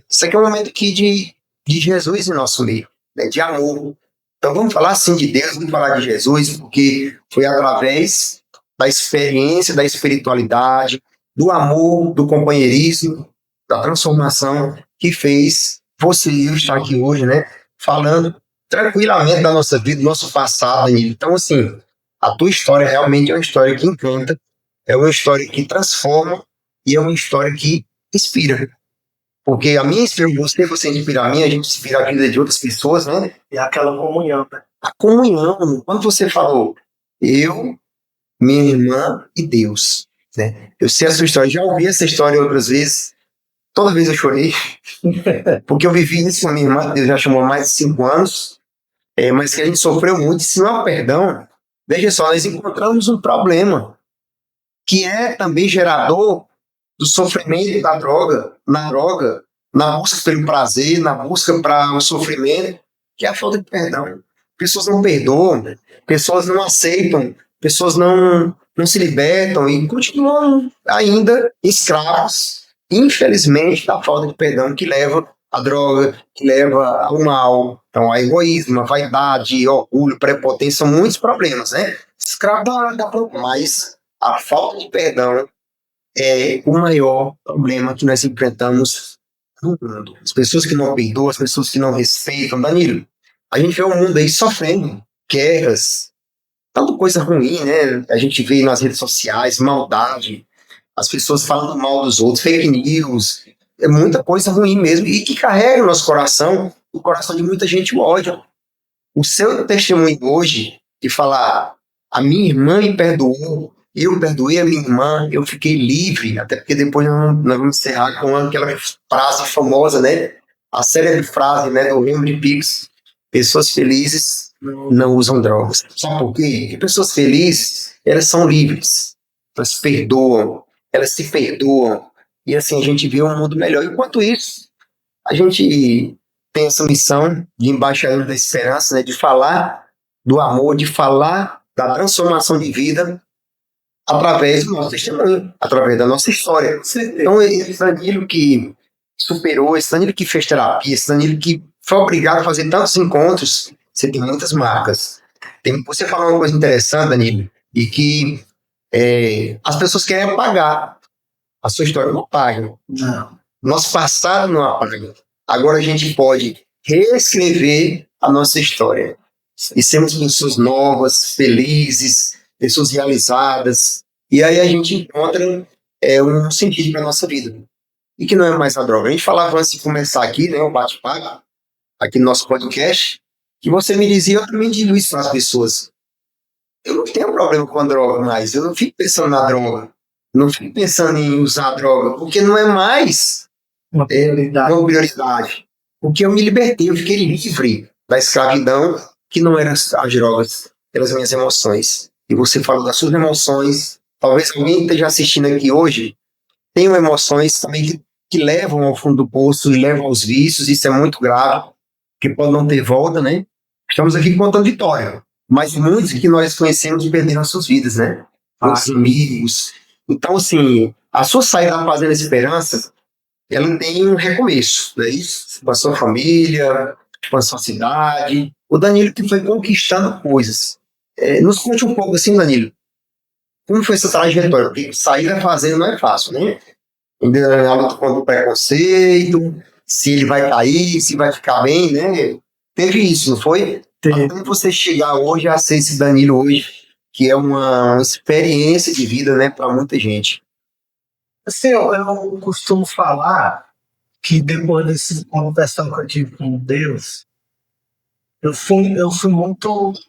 Isso aqui é um momento aqui de Jesus em nosso meio, né? De amor. Então vamos falar assim de Deus, vamos falar de Jesus, porque foi através da experiência, da espiritualidade, do amor, do companheirismo, da transformação que fez você e eu estar aqui hoje, né? Falando tranquilamente da nossa vida, do nosso passado. Então, assim, a tua história realmente é uma história que encanta, é uma história que transforma e é uma história que inspira. Porque a minha inspira você inspira a mim, a gente inspira a vida de outras pessoas, né? E aquela comunhão, né? A comunhão. Quando você falou, eu, minha irmã e Deus, né? Eu sei a sua história, já ouvi essa história outras vezes. Toda vez eu chorei, porque eu vivi isso com a minha irmã, Deus já chamou há mais de 5 anos, mas que a gente sofreu muito, se não há perdão. Veja só, nós encontramos um problema, que é também gerador do sofrimento da droga, na busca pelo prazer, na busca para o sofrimento, que é a falta de perdão. Pessoas não perdoam, pessoas não aceitam, pessoas não se libertam e continuam ainda escravos, infelizmente, da falta de perdão que leva à droga, que leva ao mal. Então, a egoísmo, a vaidade, orgulho, prepotência, são muitos problemas, né? Escravo da mas a falta de perdão é o maior problema que nós enfrentamos no mundo. As pessoas que não perdoam, as pessoas que não respeitam. Danilo, a gente vê o mundo aí sofrendo guerras, tanta coisa ruim, né? A gente vê nas redes sociais, maldade, as pessoas falando mal dos outros, fake news, é muita coisa ruim mesmo, e que carrega no nosso coração, o coração de muita gente, o ódio. O seu testemunho hoje, de falar, a minha irmã me perdoou, eu perdoei a minha irmã, eu fiquei livre, até porque depois nós vamos encerrar com aquela frase famosa, né? A célebre frase, né, do Henry Pix, pessoas felizes não usam drogas. Sabe por quê? Porque pessoas felizes, elas são livres. Elas perdoam, elas se perdoam. E assim a gente vê um mundo melhor. Enquanto isso, a gente tem essa missão de embaixador da esperança, né, de falar do amor, de falar da transformação de vida através do nosso testemunho, através da nossa história. Então, esse Danilo que superou, esse Danilo que fez terapia, esse Danilo que foi obrigado a fazer tantos encontros, você tem muitas marcas. Você falou uma coisa interessante, Danilo, e que as pessoas querem apagar. A sua história não apaga. Não. Nosso passado não apaga. Agora a gente pode reescrever a nossa história e sermos pessoas novas, felizes, pessoas realizadas. E aí a gente encontra um sentido para a nossa vida. E que não é mais a droga. A gente falava antes de começar aqui, né, o bate-papo, aqui no nosso podcast, que você me dizia, eu também digo isso para as pessoas. Eu não tenho problema com a droga mais. Eu não fico pensando na droga. Não fico pensando em usar a droga, porque não é mais Uma prioridade. uma prioridade. Porque eu me libertei, eu fiquei livre da escravidão, que não eram as drogas, pelas minhas emoções. E você falou das suas emoções. Talvez alguém esteja assistindo aqui hoje tenha emoções também que levam ao fundo do poço e levam aos vícios. Isso é muito grave, que pode não ter volta, né? Estamos aqui contando vitória, mas muitos que nós conhecemos perderam as suas vidas, né? Nossos amigos. Então, assim, a sua saída da Fazenda Esperança, ela tem um recomeço, né? Isso, com a sua família, com a sua cidade. O Danilo que foi conquistando coisas. Nos conte um pouco assim, Danilo, como foi essa trajetória? Porque sair da fazenda não é fácil, né? Ainda a luta contra o preconceito, se ele vai cair, se vai ficar bem, né? Teve isso, não foi? Até você chegar hoje a ser esse Danilo hoje, que é uma experiência de vida, né, para muita gente. Assim, eu costumo falar que depois dessa conversa que eu tive com Deus, eu fui muito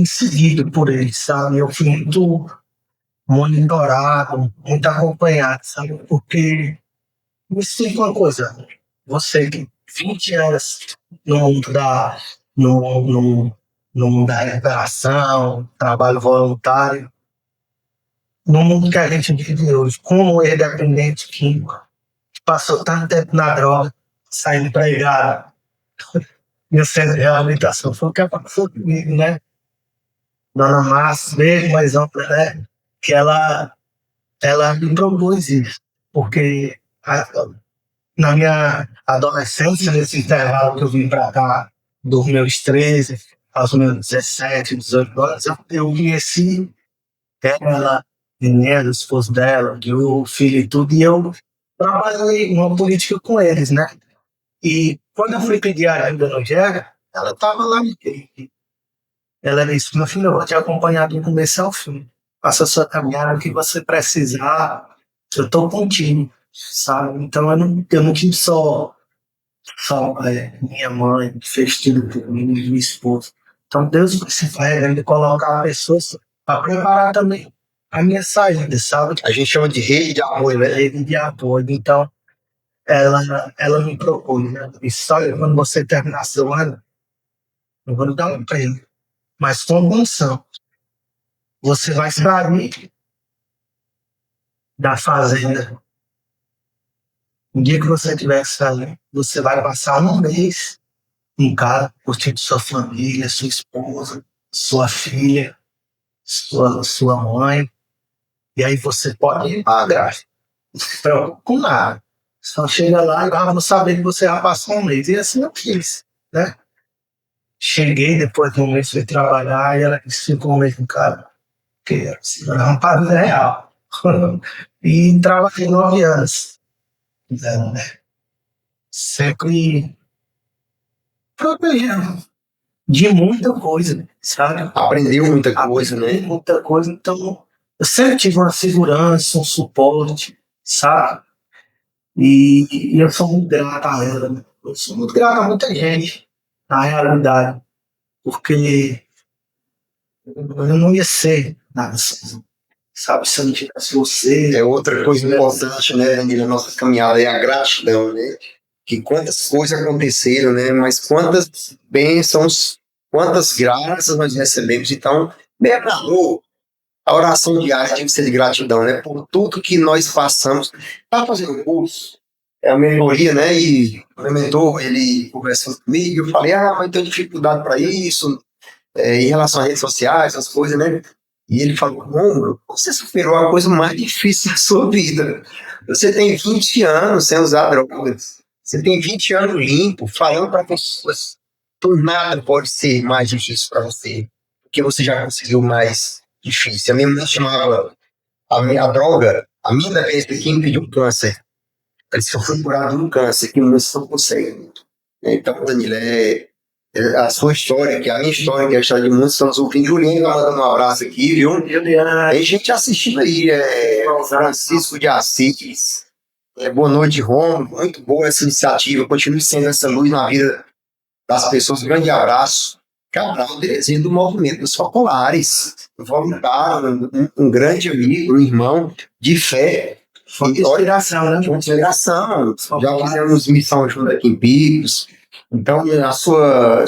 seguido por ele, sabe? Eu fui muito monitorado, muito acompanhado, sabe? Porque me explica uma coisa, você que 20 anos no mundo no, no, no mundo da recuperação, trabalho voluntário, no mundo que a gente vive hoje, como ele é dependente químico, que passou tanto tempo na droga, saindo empregado, e o centro de reabilitação foi o que aconteceu comigo, né? Dona Márcia, beijo, mais ampla, né? Que ela me propôs isso, porque na minha adolescência, nesse intervalo que eu vim pra cá, dos meus 13 aos meus 17, 18 anos, eu conheci ela, Inês, o esposo dela, o filho e tudo, e eu trabalhei uma política com eles, né? E quando eu fui pedir ajuda no Jega, ela estava lá. Ela disse, meu filho, eu vou te acompanhar do começo ao fim. Faça a sua caminhada, o que você precisar, eu estou contigo, sabe? Então eu não tive só minha mãe, que fez tudo por mim, minha esposa. Então Deus se faz de colocar pessoas para preparar também a minha saída, sabe? A gente chama de rede de apoio, né? Rede de apoio. Então ela me propôs, né? Disse, olha, quando você terminar seu ano, eu vou lhe dar um prêmio, mas com condição. Você vai sair da fazenda. O dia que você estiver saindo, você vai passar um mês em casa, curtindo sua família, sua esposa, sua filha, sua mãe. E aí você pode ir para a graça. Não se preocupe com nada. Só chega lá e não saber que você vai passar um mês. E assim eu fiz, né? Cheguei depois de um mês, fui trabalhar e ela disse, ficou um mês em casa. Porque era uma parada real. E trabalhei 9 anos. Né? Sempre protegendo de muita coisa, sabe? Aprendeu muita coisa, Aprendi né? muita coisa, então eu sempre tive uma segurança, um suporte, sabe? E eu sou muito grato a ela, né? Eu sou muito grato a muita gente, na realidade, porque eu não ia ser nada sozinho, sabe? Se eu não tivesse você. É outra coisa importante, né, Danilo, na nossa caminhada, é a gratidão, né? que quantas coisas aconteceram, né? Mas quantas bênçãos, quantas graças nós recebemos. Então, meu amor, a oração diária tem que ser de gratidão, né? Por tudo que nós passamos. Estava fazendo um curso, é a mentoria, né? E o meu mentor, ele conversou comigo, eu falei, mas tenho dificuldade para isso, em relação às redes sociais, essas coisas, né? E ele falou, Romulo, você superou a coisa mais difícil da sua vida. Você tem 20 anos sem usar drogas. Você tem 20 anos limpo, falando para pessoas. Então nada pode ser mais difícil para você, porque você já conseguiu mais difícil. A minha mãe chamava a droga, a minha dependência química de um câncer. Ele só foi curado de um câncer, que não consegue. Então, Danilo, a sua história, que é a minha história, que é a história de muitos, estamos ouvindo. Juliano tá mandando um abraço aqui, viu? Tem gente assistindo aí, Francisco de Assis. Boa noite, Romulo. Muito boa essa iniciativa. Continue sendo essa luz na vida das pessoas. Um grande abraço. Cabral Terezinha do movimento dos Focolares. Voluntário, um grande amigo, um irmão de fé. Foi inspiração, né? Foi inspiração. Já fizemos missão junto aqui em Picos. Então, a sua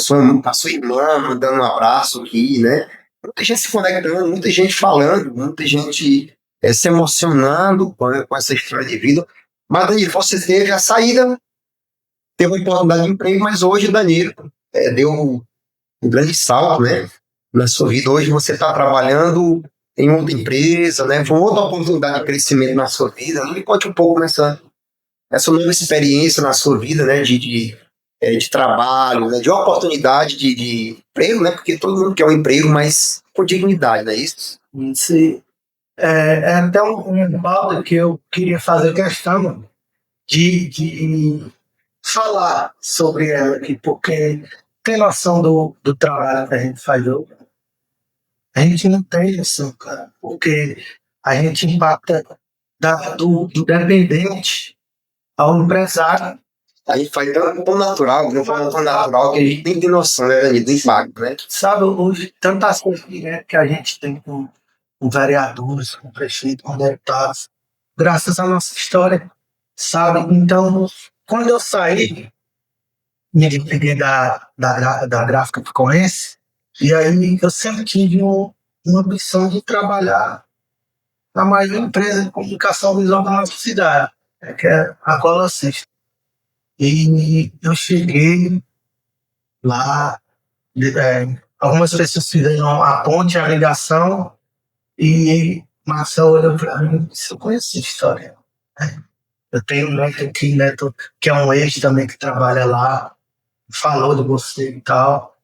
irmã mandando um abraço aqui, né? Muita gente se conectando, muita gente falando, muita gente se emocionando com essa história de vida. Mas, Danilo, você teve a saída, teve uma oportunidade de emprego, mas hoje, Danilo, deu um grande salto, né? Na sua vida. Hoje você está trabalhando em outra empresa, né? Foi outra oportunidade de crescimento na sua vida. Me conte um pouco essa nova experiência na sua vida, né? De trabalho, né? De oportunidade de emprego, né? Porque todo mundo quer um emprego, mas com dignidade, não é isso? Sim. É até um pauta que eu queria fazer questão de falar sobre ela aqui, porque tem noção do trabalho que a gente faz hoje. A gente não tem noção, cara, porque a gente impacta do dependente ao empresário. A gente faz tão natural, de uma forma tão natural que a gente nem tem noção, né, do impacto, né? Sabe, hoje, tantas coisas que a gente tem com vereadores, com prefeito, com deputados, graças à nossa história, sabe? Então, quando eu saí, me desliguei da gráfica que conhece, e aí eu sempre tive uma ambição de trabalhar na maior empresa de comunicação visual da nossa cidade, que é a Colossista. E eu cheguei lá, algumas pessoas fizeram a ponte, a ligação, e Marcelo olhou para mim e disse, eu conheço essa história. Eu tenho um neto aqui, que é um ex também que trabalha lá, falou de você e tal,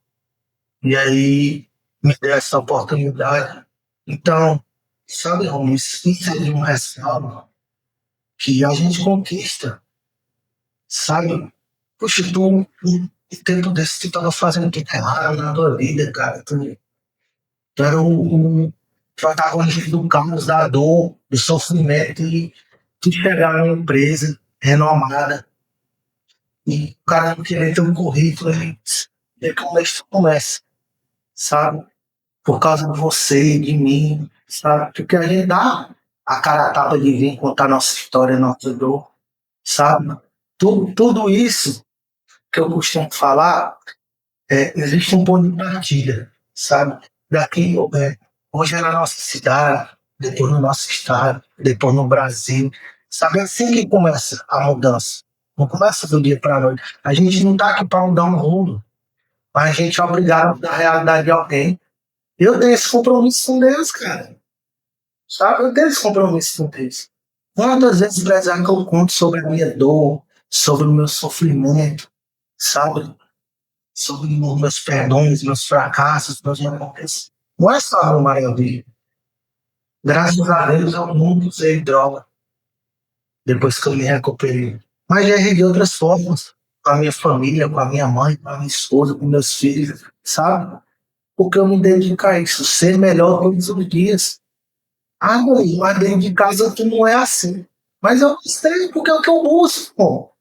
e aí me deu essa oportunidade. Então, sabe, Romulo, isso é de um ressalvo que a gente conquista, sabe? Puxa, tu, tempo desse, tu tava fazendo tudo errado na tua vida, cara. Tu era o protagonista do caos, da dor, do sofrimento, e tu chegar numa empresa renomada e o cara não querer ter um currículo, e como é que isso começa, sabe? Por causa de você, de mim, sabe? Porque a gente dá a cara a tapa de vir contar nossa história, nossa dor, sabe? Tudo isso que eu costumo falar, existe um ponto de partida, sabe? Daqui, hoje é na nossa cidade, depois no nosso estado, depois no Brasil, sabe? É assim que começa a mudança. Não começa do dia para a noite. A gente não está aqui para mudar o mundo, mas a gente é obrigado da realidade de alguém. Eu tenho esse compromisso com Deus, cara. Sabe? Eu tenho esse compromisso com Deus. Quantas vezes precisar que eu conto sobre a minha dor, sobre o meu sofrimento, sabe? Sobre os meus perdões, meus fracassos, meus momentos. Não é só uma maravilha. Graças a Deus eu nunca usei droga depois que eu me recuperei. Mas já errei de outras formas. Com a minha família, com a minha mãe, com a minha esposa, com meus filhos, sabe? Porque eu me dedico a isso, ser melhor todos os dias. Mas dentro de casa tu não é assim. Mas eu gostei porque é o que eu busco, pô.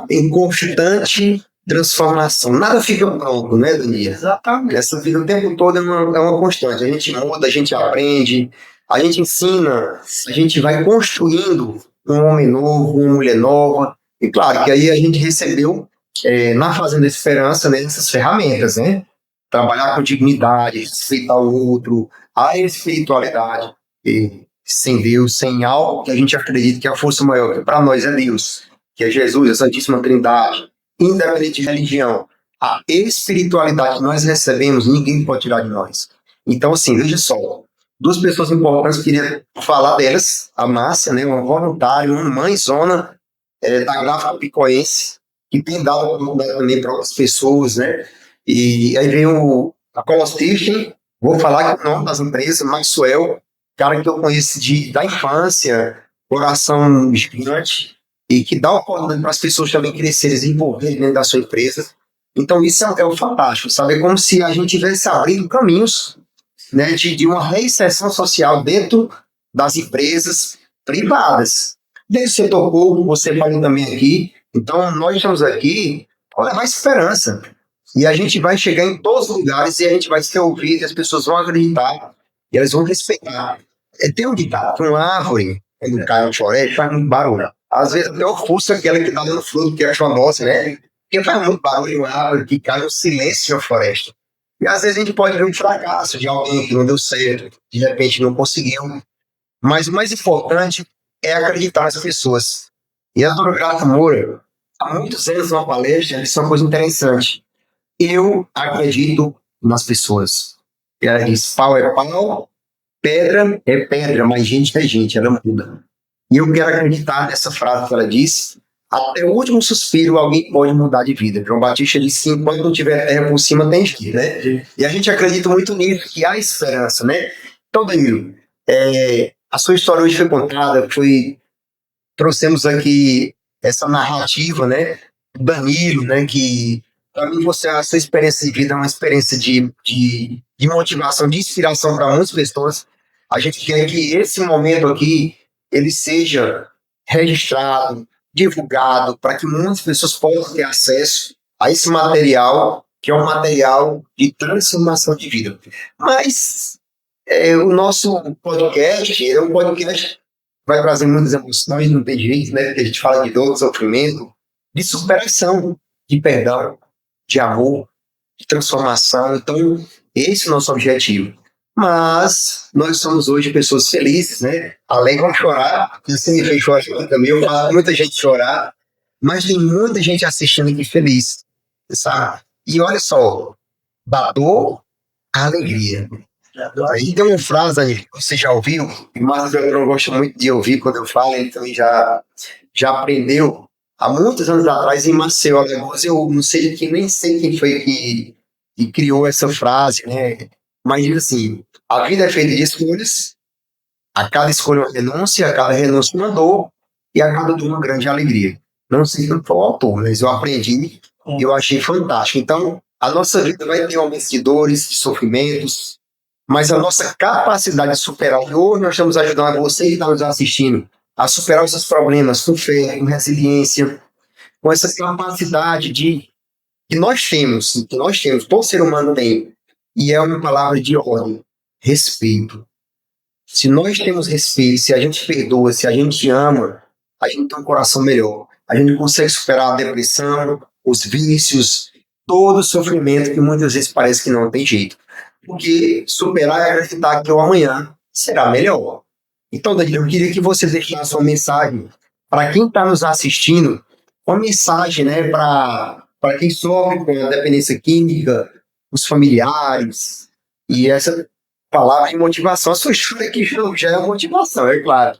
Em constante transformação. Nada fica pronto, né, Danilo? Exatamente. Essa vida o tempo todo é uma constante. A gente muda, a gente aprende, a gente ensina, a gente vai construindo um homem novo, uma mulher nova. E claro que aí a gente recebeu, na Fazenda Esperança, né, essas ferramentas, né? Trabalhar com dignidade, respeitar o outro, a espiritualidade. E sem Deus, sem algo que a gente acredita que é a força maior, que para nós é Deus, que é Jesus, a Santíssima Trindade, independente de religião, a espiritualidade que nós recebemos, ninguém pode tirar de nós. Então, assim, veja só, duas pessoas importantes, queria falar delas, a Márcia, né, uma voluntária, uma mãezona da gráfica picoense, que tem dado oportunidade também para outras pessoas, né? E aí vem a Colostation, vou falar que o nome das empresas, Maxwell, cara que eu conheço da infância, coração gigante, e que dá oportunidade para as pessoas também crescerem, desenvolverem dentro da sua empresa. Então isso é o fantástico, sabe? É como se a gente tivesse abrindo caminhos, né, de uma reinserção social dentro das empresas privadas. Desde o setor público, você falou também aqui. Então, nós estamos aqui para levar esperança. E a gente vai chegar em todos os lugares e a gente vai ser ouvido, e as pessoas vão acreditar e elas vão respeitar. Tem um ditado que uma árvore, quando cai na floresta, faz muito barulho. Às vezes até ofusca aquela que está dando fruto, que é a nossa, né? Porque faz muito barulho uma árvore que cai no silêncio na floresta. E às vezes a gente pode ver um fracasso de alguém que não deu certo, de repente não conseguiu. Mas o mais importante é acreditar nas pessoas. E a doutora Grata Moura, há muitos anos numa palestra, ela disse uma coisa interessante. Eu acredito nas pessoas. Ela diz, pau é pau, pedra é pedra, mas gente é gente, ela muda. E eu quero acreditar nessa frase que ela disse. Até o último suspiro, alguém pode mudar de vida. João Batista disse, enquanto não tiver terra por cima, tem que, né? E a gente acredita muito nisso, que há esperança, né? Então, Danilo, a sua história hoje foi contada, trouxemos aqui essa narrativa, né? Do Danilo, né? Que, para mim, a sua experiência de vida é uma experiência de motivação, de inspiração para muitas pessoas. A gente quer que esse momento aqui, ele seja registrado, divulgado, para que muitas pessoas possam ter acesso a esse material, que é um material de transformação de vida. Mas o nosso podcast é um podcast que vai trazer muitas emoções, não tem jeito, né? Porque a gente fala de dor, de sofrimento, de superação, de perdão, de amor, de transformação. Então, esse é o nosso objetivo. Mas nós somos hoje pessoas felizes, né? Além de chorar, você me fez chorar aqui também, eu faço muita gente chorar, mas tem muita gente assistindo aqui feliz, sabe? E olha só, da dor à alegria. Aí tem uma frase aí, que você já ouviu, mas eu não gosto muito de ouvir quando eu falo, ele também já aprendeu há muitos anos atrás em Maceió, Alagoas. Eu não sei nem sei quem foi que criou essa frase, né? Mas diz assim: a vida é feita de escolhas, a cada escolha uma renúncia, a cada renúncia uma dor, e a cada dor uma grande alegria. Não sei quem foi o autor, mas eu aprendi e eu achei fantástico. Então, a nossa vida vai ter momentos de dores, de sofrimentos, mas a nossa capacidade de superar, e hoje nós estamos ajudando você que está nos assistindo a superar os seus problemas com fé, com resiliência, com essa capacidade que nós temos, todo ser humano tem, e é uma palavra de ordem, respeito. Se nós temos respeito, se a gente perdoa, se a gente ama, a gente tem um coração melhor. A gente consegue superar a depressão, os vícios, todo o sofrimento que muitas vezes parece que não tem jeito. Porque superar é acreditar que o amanhã será melhor. Então, Danilo, eu queria que você deixasse uma mensagem para quem está nos assistindo, uma mensagem, né, para quem sofre com a dependência química, os familiares, e essa palavra de motivação. A sua história aqui já é motivação, é claro.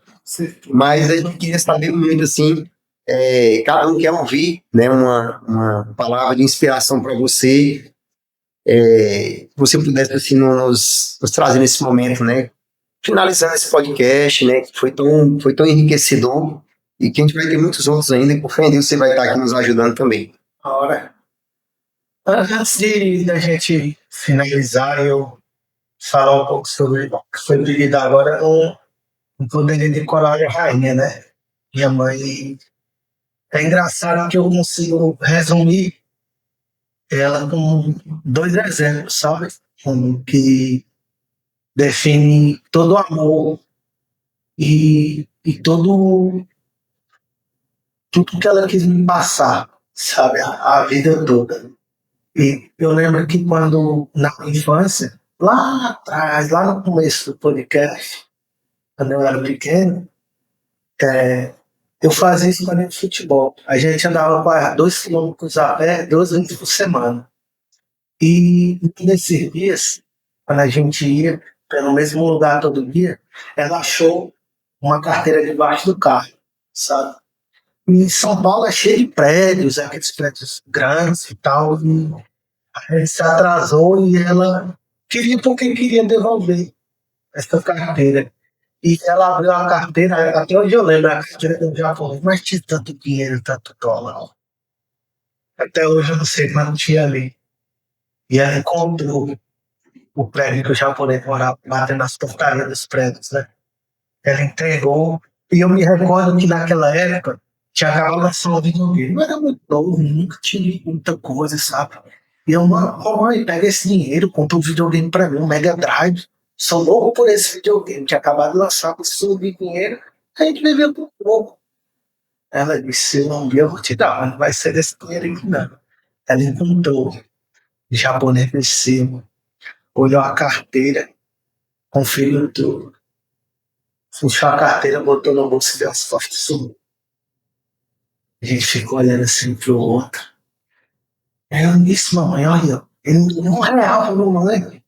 Mas a gente queria saber muito, assim, cada um quer ouvir, né, uma palavra de inspiração para você, você pudesse assim nos trazer nesse momento, né? Finalizando esse podcast, né? Que foi tão enriquecedor e que a gente vai ter muitos outros ainda. E por fé em Deus, você vai estar aqui nos ajudando também. Ora, antes da gente finalizar, eu falar um pouco sobre o que foi vivido agora no poderia de Coragem Rainha, né? Minha mãe. É engraçado que eu consigo resumir ela com dois exemplos, sabe? Que define todo o amor e todo tudo que ela quis me passar, sabe, a vida toda. E eu lembro que quando, na minha infância, lá atrás, lá no começo do podcast, quando eu era pequeno, eu fazia escolinha de futebol. A gente andava para 2 quilômetros a pé, 2 vezes por semana. E nesses dias, quando a gente ia pelo mesmo lugar todo dia, ela achou uma carteira debaixo do carro, sabe? E São Paulo é cheio de prédios, aqueles prédios grandes e tal. E a gente se atrasou e ela queria porque queria devolver essa carteira. E ela abriu a carteira, até hoje eu lembro, a carteira do Japão, mas tinha tanto dinheiro, tanto dólar. Até hoje eu não sei quanto tinha ali. E ela encontrou o prédio que o japonês morava, batendo nas portarias dos prédios, né? Ela entregou. E eu me recordo que naquela época tinha acabado de lançar um videogame. Eu era muito novo, nunca tinha muita coisa, sabe? E eu, mãe, pega esse dinheiro, compra um videogame pra mim, um Mega Drive. Sou louco por esse videogame, tinha acabado de lançar, preciso de dinheiro. A gente bebeu por pouco. Ela disse, um dia eu vou te dar, mas não vai ser desse dinheiro aqui não. Ela encontrou o japonês em cima, olhou a carteira, conferiu tudo. Puxou a carteira, botou no bolso e deu as costas, sumiu. A gente ficou olhando assim pro outro. Aí eu disse, mamãe, olha, ele não deu R$1 pra mamãe.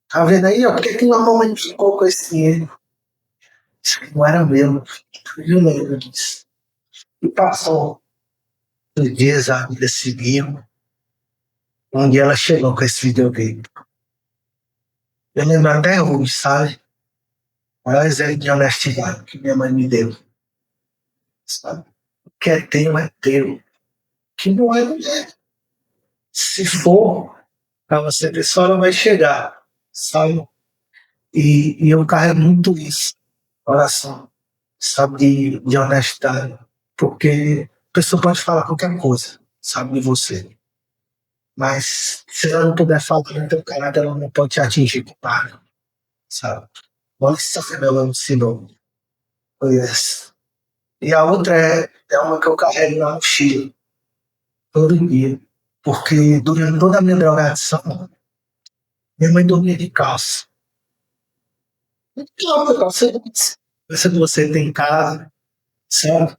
Tá vendo aí, ó? Por que a mamãe ficou com esse dinheiro? Isso aqui não era meu. Eu lembro disso. E passou os dias, a vida seguiu. Um dia ela chegou com esse videogame. Eu lembro até hoje, sabe? O maior exemplo de honestidade que minha mãe me deu. Sabe? O que é teu é teu. Que não é, não é. Se for, pra você ver, só ela vai chegar, sabe? E eu carrego muito isso, coração, sabe, de honestidade. Porque a pessoa pode falar qualquer coisa, sabe, de você. Mas se ela não puder falar do teu caráter, ela não pode te atingir com nada, sabe? Olha essa ela me ensinou. Foi essa. E a outra é uma que eu carrego na mochila, todo dia. Porque durante toda a minha drogadição, minha mãe dormia de calça. Calça que você tem em casa, certo?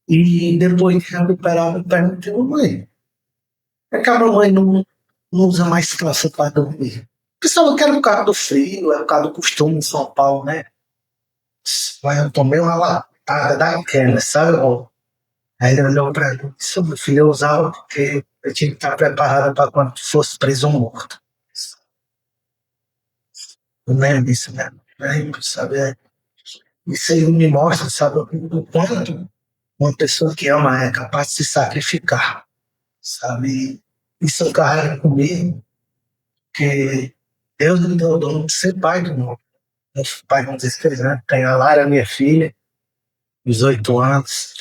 E depois de recuperar, eu perguntei, mãe, é que a mamãe não usa mais calça para dormir. Pessoal, que era por causa do frio, é por causa do costume em São Paulo, né? Mas eu tomei uma latada daquela, sabe? Aí ele olhou pra mim e disse, meu filho, eu usava porque eu tinha que estar preparado para quando fosse preso ou morto. Eu lembro disso, né? Lembro, sabe? Isso aí me mostra, sabe, o quanto uma pessoa que ama é capaz de se sacrificar, sabe? Isso eu carrego comigo, que Deus me deu o dom de ser pai do mundo. Meu pai com 16 anos, tem a Lara, minha filha, 18 anos.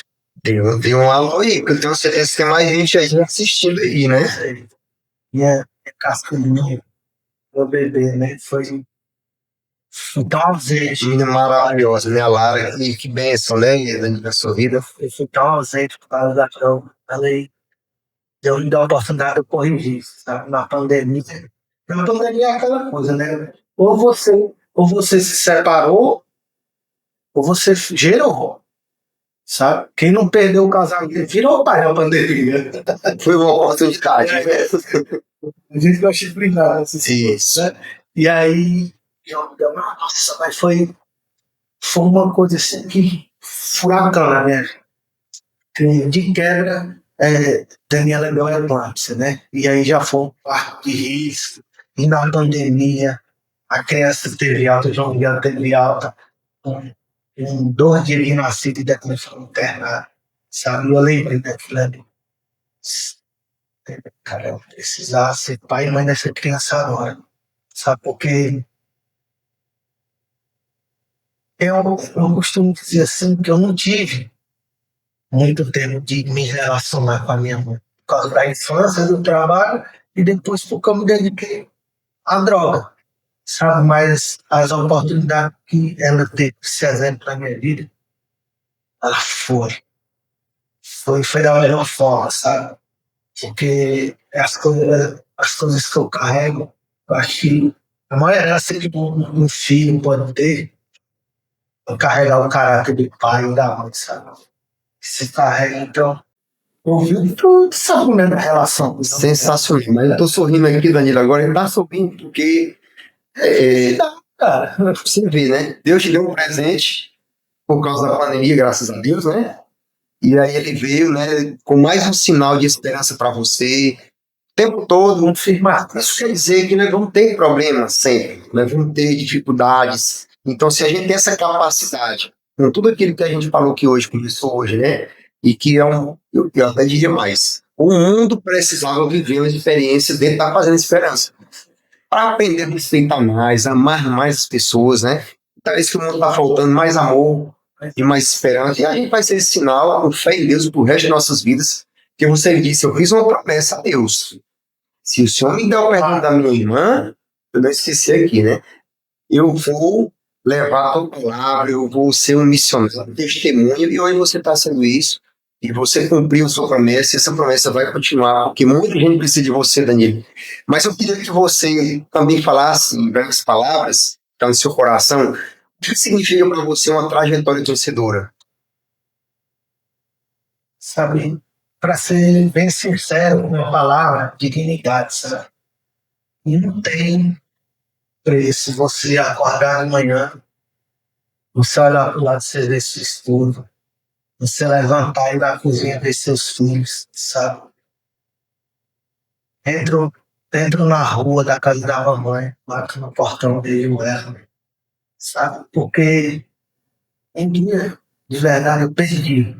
Deu um alô aí, porque eu tenho certeza que tem mais gente aí assistindo aí, né? Minha casculinha, meu bebê, né? Foi tão ausente. Menina maravilhosa, minha Lara, e que bênção, né? Na sua vida. Eu fui tão ausente por causa da droga. Falei, Deus me deu a oportunidade de eu corrigir, sabe? Na pandemia. Na pandemia é aquela coisa, né? Ou você se separou, ou você gerou, sabe? Quem não perdeu o casamento virou pai na pandemia. Foi uma oportunidade. A gente gosta de brincar nessas Isso. coisas, né? E aí, nossa, mas foi uma coisa assim que furacão na minha vida. De quebra, Daniela deu eclâmpsia, né? E aí já foi um parto de risco. E na pandemia, a criança teve alta, João Miguel teve alta, com 2 dias de nascido e depois foi internado, sabe? Eu lembrei daquilo ali. Cara, eu precisava ser pai e mãe dessa criança agora, sabe? Porque eu costumo dizer assim que eu não tive muito tempo de me relacionar com a minha mãe. Por causa da infância, do trabalho, e depois porque eu me dediquei à droga, sabe? Mas as oportunidades que ela teve, esse exemplo na minha vida, ela foi foi da melhor forma, sabe? Porque as coisas que eu carrego, eu acho que a maior herança que um filho pode ter é carregar o caráter do pai e da mãe, sabe? Se carrega, então, eu vi tudo, sabe, né, na relação. Sensacional. Mas eu tô sorrindo aqui, Danilo, agora ele tá sorrindo porque Cara, você vê, né? Deus te deu um presente por causa da pandemia, graças a Deus, né? E aí ele veio, né, com mais um sinal de esperança para você, o tempo todo. confirmar. Isso quer dizer que nós vamos ter problemas sempre, nós vamos ter dificuldades. Então, se a gente tem essa capacidade, com tudo aquilo que a gente falou que hoje, começou hoje, né? E que é eu até diria mais, o mundo precisava viver uma experiência dentro da Fazenda Esperança, para aprender a respeitar mais, amar mais as pessoas, né? Então, é isso que o mundo está faltando, mais amor e mais esperança. E a gente vai ser esse sinal, com fé em Deus, pro resto de nossas vidas. Que você disse, eu fiz uma promessa a Deus. Se o Senhor me der o perdão da minha irmã, eu não esqueci aqui, né? Eu vou levar a tua palavra, eu vou ser um missionário, testemunho, e hoje você está sendo isso, e você cumpriu sua promessa, e essa promessa vai continuar, porque muita gente precisa de você, Danilo. Mas eu queria que você também falasse em breves palavras, que está no seu coração, o que significa para você uma trajetória torcedora? Sabe, para ser bem sincero com a palavra, dignidade, sabe? E não tem preço você acordar de manhã, você olhar para o lado, você ver seu estudo, você levantar e ir na cozinha ver seus filhos, sabe? Entro na rua da casa da mamãe, bato no portão dele, ela, sabe? Porque um dia, de verdade, eu perdi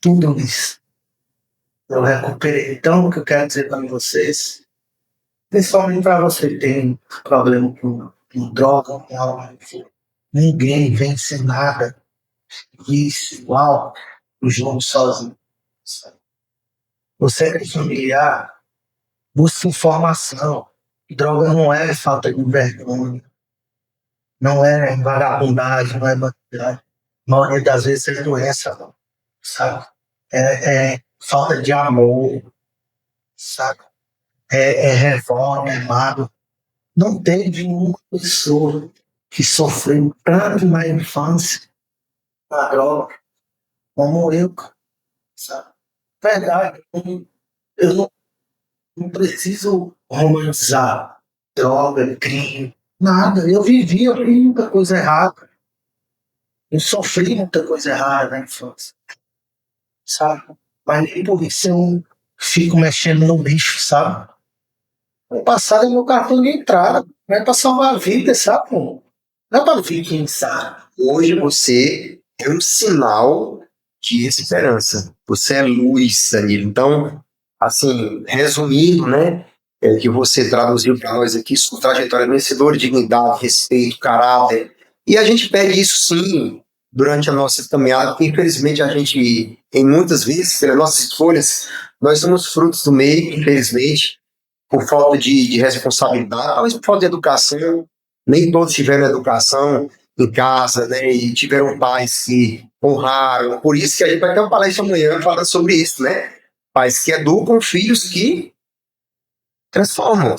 tudo isso. Eu recuperei. Então, o que eu quero dizer para vocês, principalmente para você que tem problema com droga, com álcool, ninguém vence nada isso igual o jogo sozinho. Você que é familiar, busca informação. Droga não é falta de vergonha, não é vagabundagem, não é bandidagem. A maioria das vezes é doença, sabe? É falta de amor, sabe? É revolta, é mágoa. Não teve uma pessoa que sofreu tanto na infância, na droga, como eu, sabe? Verdade, eu não preciso romantizar droga, crime, nada. Eu vivi muita coisa errada. Eu sofri muita coisa errada na infância, sabe? Mas nem por isso eu fico mexendo no lixo, sabe? O passado é meu cartão de entrada. Não é pra salvar a vida, sabe? Não é pra vitimizar. Hoje você é um sinal de esperança. Você é luz, Danilo. Então, assim, resumindo, né? Que você traduziu para nós aqui, sua trajetória vencedora, dignidade, respeito, caráter. E a gente pede isso sim durante a nossa caminhada, porque infelizmente a gente, em muitas vezes, pelas nossas escolhas, nós somos frutos do meio, infelizmente, por falta de responsabilidade, talvez por falta de educação. Nem todos tiveram educação em casa, né? E tiveram pais que honraram. Por isso que a gente vai ter uma palestra amanhã falando sobre isso, né? Pais que educam, filhos que transformam.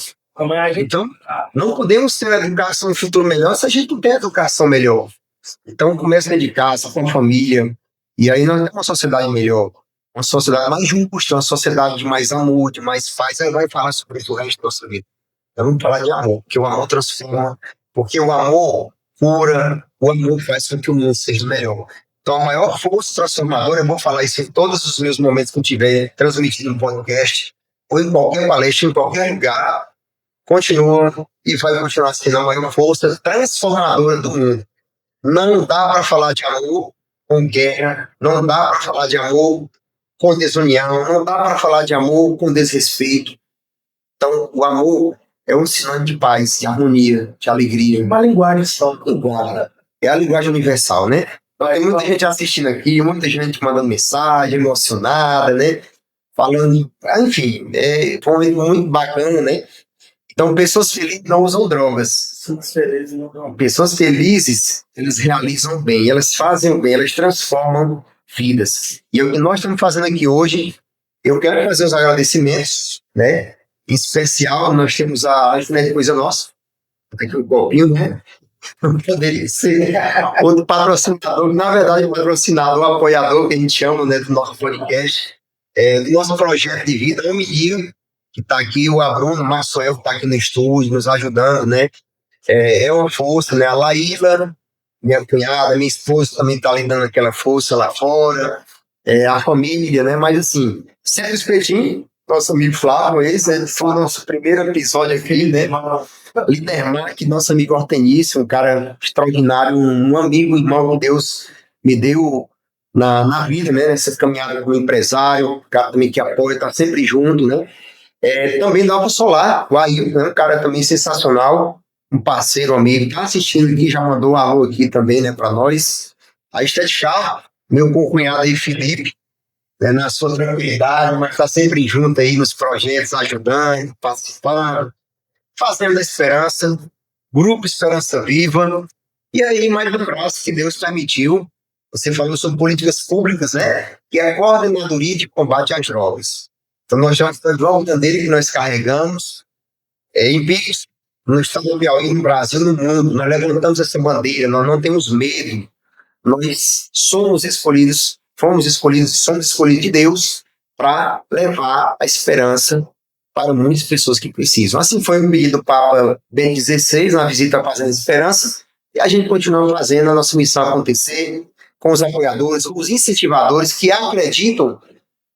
Então, não podemos ter uma educação e um futuro melhor se a gente não tem educação melhor. Então, começa dentro de casa, com a família, e aí nós temos uma sociedade melhor, uma sociedade mais justa, uma sociedade de mais amor, de mais paz. Aí vai falar sobre isso o resto da nossa vida. Então, vamos falar de amor, porque o amor transforma, porque o amor cura, o amor faz com que o mundo seja melhor. Então, a maior força transformadora, eu vou falar isso em todos os meus momentos que eu tiver transmitido no podcast, ou em qualquer palestra, em qualquer lugar, continua e vai continuar sendo a maior força transformadora do mundo. Não dá para falar de amor com guerra, não dá para falar de amor com desunião, não dá para falar de amor com desrespeito. Então, o amor é um sinônimo de paz, de harmonia, de alegria. Uma linguagem só. É a linguagem universal, né? Tem muita gente assistindo aqui, muita gente mandando mensagem, emocionada, né? Falando, enfim, foi um momento muito bacana, né? Então, pessoas felizes não usam drogas. Pessoas felizes, elas realizam bem, elas fazem o bem, elas transformam vidas. E o que nós estamos fazendo aqui hoje, eu quero fazer os agradecimentos, né? Em especial, nós temos a Internet Coisa Nossa, aqui um copinho, né? Não poderia ser outro patrocinador, na verdade, o patrocinador, o apoiador que a gente chama, né, do nosso podcast, do nosso projeto de vida, Homem Dia, que está aqui, o Abruno, o Marcel, que está aqui no estúdio, nos ajudando, né? É uma força, né? A Laíla, minha cunhada, minha esposa também está lhe dando aquela força lá fora, a família, né? Mas assim, sempre espetinho, nosso amigo Flávio, esse foi o nosso primeiro episódio aqui, né? Lidermark, nosso amigo Hortenício, um cara extraordinário, um amigo, irmão que Deus me deu na vida, né? Nessa caminhada como empresário, um cara também que apoia, tá sempre junto, né? Também dá para Solar, o Ailton, né? Um cara também sensacional, um parceiro, amigo, tá assistindo aqui, já mandou um alô aqui também, né, para nós. A Estética Chá, meu concunhado aí, Felipe, né, na sua tranquilidade, mas tá sempre junto aí nos projetos, ajudando, participando, fazendo a esperança, Grupo Esperança Viva. E aí, mais um braço que Deus permitiu. Você falou sobre políticas públicas, né? Que é a coordenadoria de combate às drogas. Então, nós já estamos uma bandeira que nós carregamos em Pix, no estado do Piauí, no Brasil, no mundo. Nós levantamos essa bandeira, nós não temos medo. Nós somos escolhidos, fomos escolhidos e somos escolhidos de Deus para levar a esperança para muitas pessoas que precisam. Assim foi o pedido do Papa Bento XVI na visita à Fazenda Esperança, e a gente continua fazendo a nossa missão acontecer com os apoiadores, os incentivadores que acreditam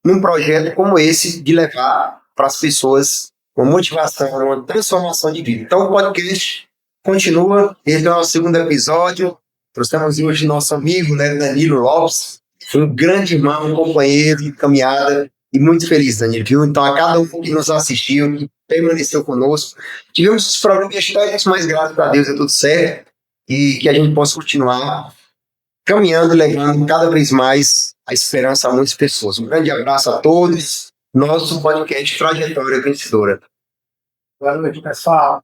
num projeto como esse de levar para as pessoas uma motivação, uma transformação de vida. Então o podcast continua, esse é o nosso segundo episódio. Trouxemos hoje nosso amigo, né, Danilo Lopes, um grande irmão, um companheiro de caminhada, e muito feliz, Danilo, viu? Então, a cada um que nos assistiu, que permaneceu conosco, tivemos os problemas técnicos, mas graças a Deus é tudo certo, e que a gente possa continuar caminhando, levando cada vez mais a esperança a muitas pessoas. Um grande abraço a todos, nosso podcast Trajetória Vencedora. Boa noite, pessoal.